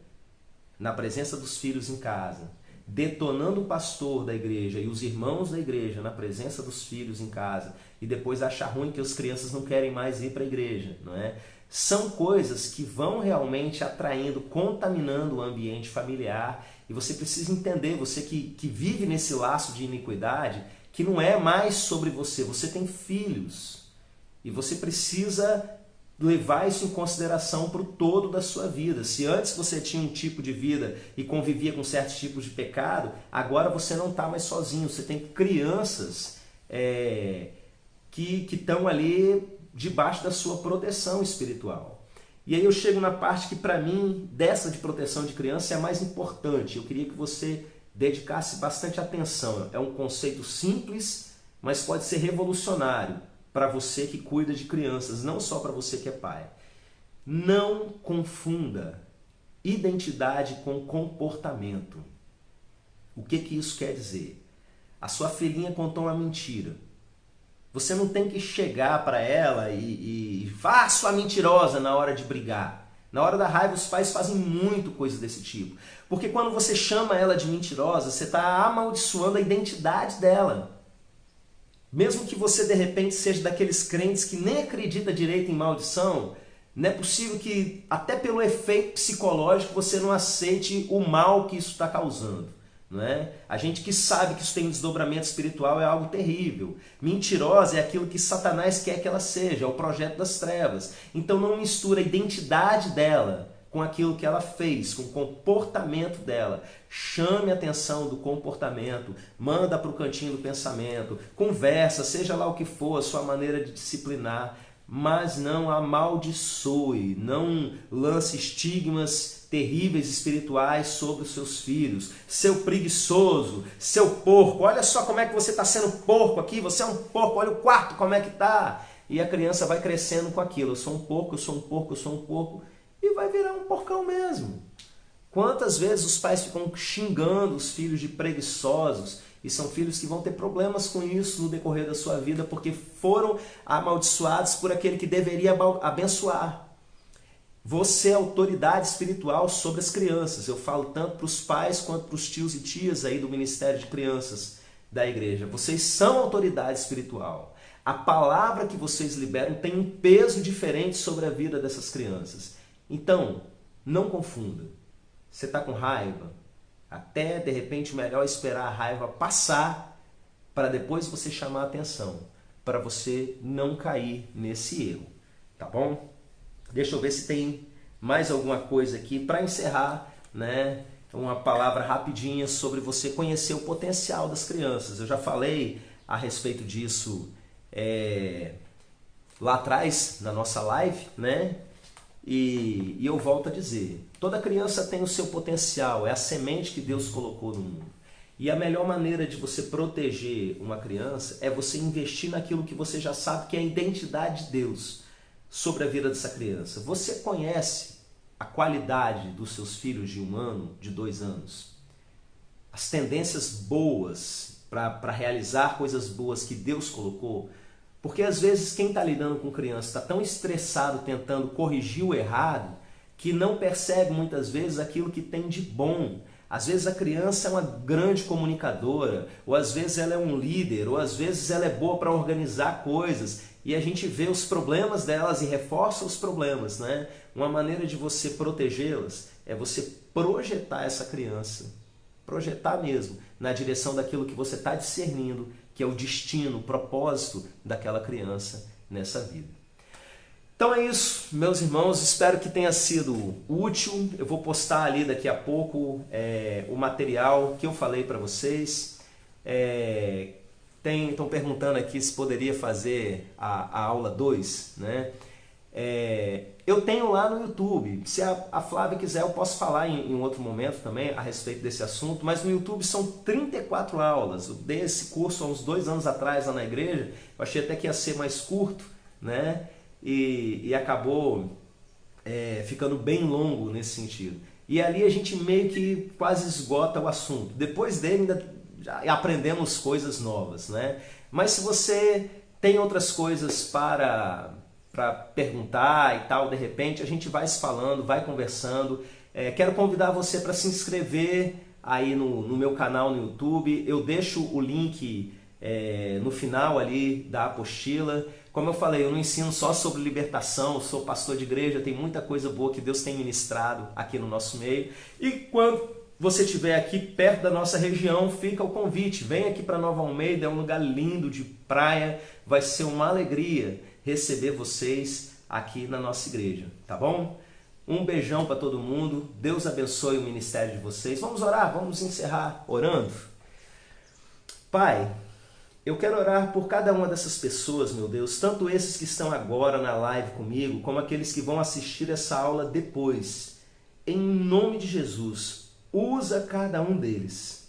na presença dos filhos em casa, detonando o pastor da igreja e os irmãos da igreja na presença dos filhos em casa, e depois achar ruim que as crianças não querem mais ir para a igreja, não é? São coisas que vão realmente atraindo, contaminando o ambiente familiar, e você precisa entender, você que vive nesse laço de iniquidade, que não é mais sobre você, você tem filhos, e você precisa levar isso em consideração para o todo da sua vida. Se antes você tinha um tipo de vida e convivia com certos tipos de pecado, agora você não está mais sozinho, você tem crianças que estão ali debaixo da sua proteção espiritual. E aí eu chego na parte que para mim, dessa de proteção de criança, é a mais importante. Eu queria que você dedicar-se bastante atenção. É um conceito simples, mas pode ser revolucionário para você que cuida de crianças, não só para você que é pai. Não confunda identidade com comportamento. O que isso quer dizer? A sua filhinha contou uma mentira. Você não tem que chegar para ela e faça sua mentirosa na hora de brigar. Na hora da raiva, os pais fazem muito coisa desse tipo. Porque quando você chama ela de mentirosa, você está amaldiçoando a identidade dela. Mesmo que você, de repente, seja daqueles crentes que nem acredita direito em maldição, não é possível que, até pelo efeito psicológico, você não aceite o mal que isso está causando. Não é? A gente que sabe que isso tem um desdobramento espiritual é algo terrível. Mentirosa é aquilo que Satanás quer que ela seja, é o projeto das trevas. Então não mistura a identidade dela com aquilo que ela fez, com o comportamento dela. Chame a atenção do comportamento, manda para o cantinho do pensamento, conversa, seja lá o que for, a sua maneira de disciplinar, mas não amaldiçoe, não lance estigmas terríveis espirituais sobre os seus filhos. Seu preguiçoso, seu porco, olha só como é que você está sendo porco aqui, você é um porco, olha o quarto como é que está. E a criança vai crescendo com aquilo, eu sou um porco, eu sou um porco, eu sou um porco, e vai virar um porcão mesmo. Quantas vezes os pais ficam xingando os filhos de preguiçosos, e são filhos que vão ter problemas com isso no decorrer da sua vida, porque foram amaldiçoados por aquele que deveria abençoar. Você é autoridade espiritual sobre as crianças. Eu falo tanto para os pais quanto para os tios e tias aí do Ministério de Crianças da igreja. Vocês são autoridade espiritual. A palavra que vocês liberam tem um peso diferente sobre a vida dessas crianças. Então, não confunda. Você está com raiva? Até, de repente, melhor esperar a raiva passar para depois você chamar a atenção, para você não cair nesse erro. Tá bom? Deixa eu ver se tem mais alguma coisa aqui para encerrar, né? Uma palavra rapidinha sobre você conhecer o potencial das crianças. Eu já falei a respeito disso lá atrás, na nossa live, né? E eu volto a dizer, toda criança tem o seu potencial, é a semente que Deus colocou no mundo. E a melhor maneira de você proteger uma criança é você investir naquilo que você já sabe que é a identidade de Deus sobre a vida dessa criança. Você conhece a qualidade dos seus filhos de 1 ano, de 2 anos? As tendências boas para realizar coisas boas que Deus colocou? Porque às vezes quem está lidando com criança está tão estressado tentando corrigir o errado que não percebe muitas vezes aquilo que tem de bom. Às vezes a criança é uma grande comunicadora, ou às vezes ela é um líder, ou às vezes ela é boa para organizar coisas e a gente vê os problemas delas e reforça os problemas, né? Uma maneira de você protegê-las é você projetar essa criança, projetar mesmo, na direção daquilo que você está discernindo, que é o destino, o propósito daquela criança nessa vida. Então é isso, meus irmãos, espero que tenha sido útil. Eu vou postar ali daqui a pouco o material que eu falei para vocês. Estão perguntando aqui se poderia fazer a aula 2, né? Eu tenho lá no YouTube, se a Flávia quiser eu posso falar em outro momento também a respeito desse assunto, mas no YouTube são 34 aulas. Eu dei esse curso há uns 2 anos atrás lá na igreja, eu achei até que ia ser mais curto, né? E acabou ficando bem longo nesse sentido. E ali a gente meio que quase esgota o assunto. Depois dele ainda já aprendemos coisas novas, né? Mas se você tem outras coisas para perguntar e tal, de repente a gente vai se falando, vai conversando. Quero convidar você para se inscrever aí no meu canal no YouTube. Eu deixo o link no final ali da apostila. Como eu falei, eu não ensino só sobre libertação, eu sou pastor de igreja, tem muita coisa boa que Deus tem ministrado aqui no nosso meio. E quando você estiver aqui perto da nossa região, fica o convite. Vem aqui para Nova Almeida, é um lugar lindo de praia, vai ser uma alegria receber vocês aqui na nossa igreja, tá bom? Um beijão para todo mundo, Deus abençoe o ministério de vocês. Vamos orar, vamos encerrar orando. Pai, eu quero orar por cada uma dessas pessoas, meu Deus, tanto esses que estão agora na live comigo, como aqueles que vão assistir essa aula depois. Em nome de Jesus, usa cada um deles.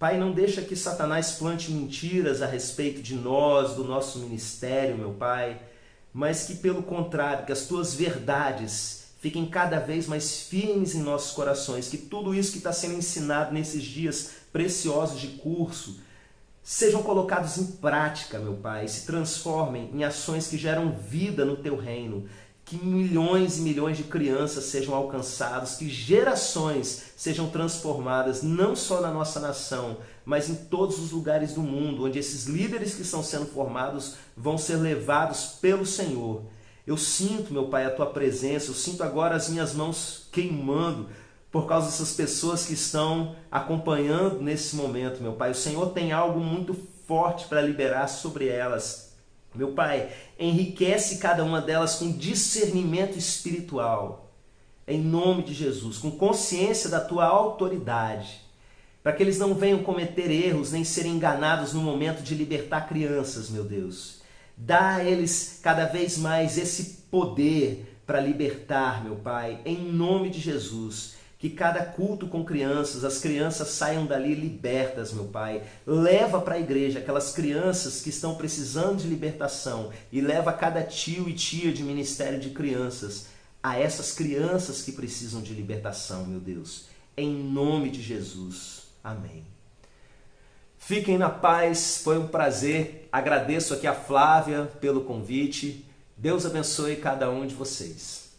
Pai, não deixa que Satanás plante mentiras a respeito de nós, do nosso ministério, meu Pai, mas que, pelo contrário, que as tuas verdades fiquem cada vez mais firmes em nossos corações, que tudo isso que está sendo ensinado nesses dias preciosos de curso sejam colocados em prática, meu Pai, se transformem em ações que geram vida no teu reino, que milhões e milhões de crianças sejam alcançados, que gerações sejam transformadas, não só na nossa nação, mas em todos os lugares do mundo, onde esses líderes que estão sendo formados vão ser levados pelo Senhor. Eu sinto, meu Pai, a tua presença, eu sinto agora as minhas mãos queimando por causa dessas pessoas que estão acompanhando nesse momento, meu Pai. O Senhor tem algo muito forte para liberar sobre elas. Meu Pai, enriquece cada uma delas com discernimento espiritual, em nome de Jesus, com consciência da tua autoridade, para que eles não venham cometer erros, nem serem enganados no momento de libertar crianças, meu Deus. Dá a eles cada vez mais esse poder para libertar, meu Pai, em nome de Jesus. Que cada culto com crianças, as crianças saiam dali libertas, meu Pai. Leva para a igreja aquelas crianças que estão precisando de libertação e leva cada tio e tia de ministério de crianças a essas crianças que precisam de libertação, meu Deus. Em nome de Jesus. Amém. Fiquem na paz, foi um prazer. Agradeço aqui a Flávia pelo convite. Deus abençoe cada um de vocês.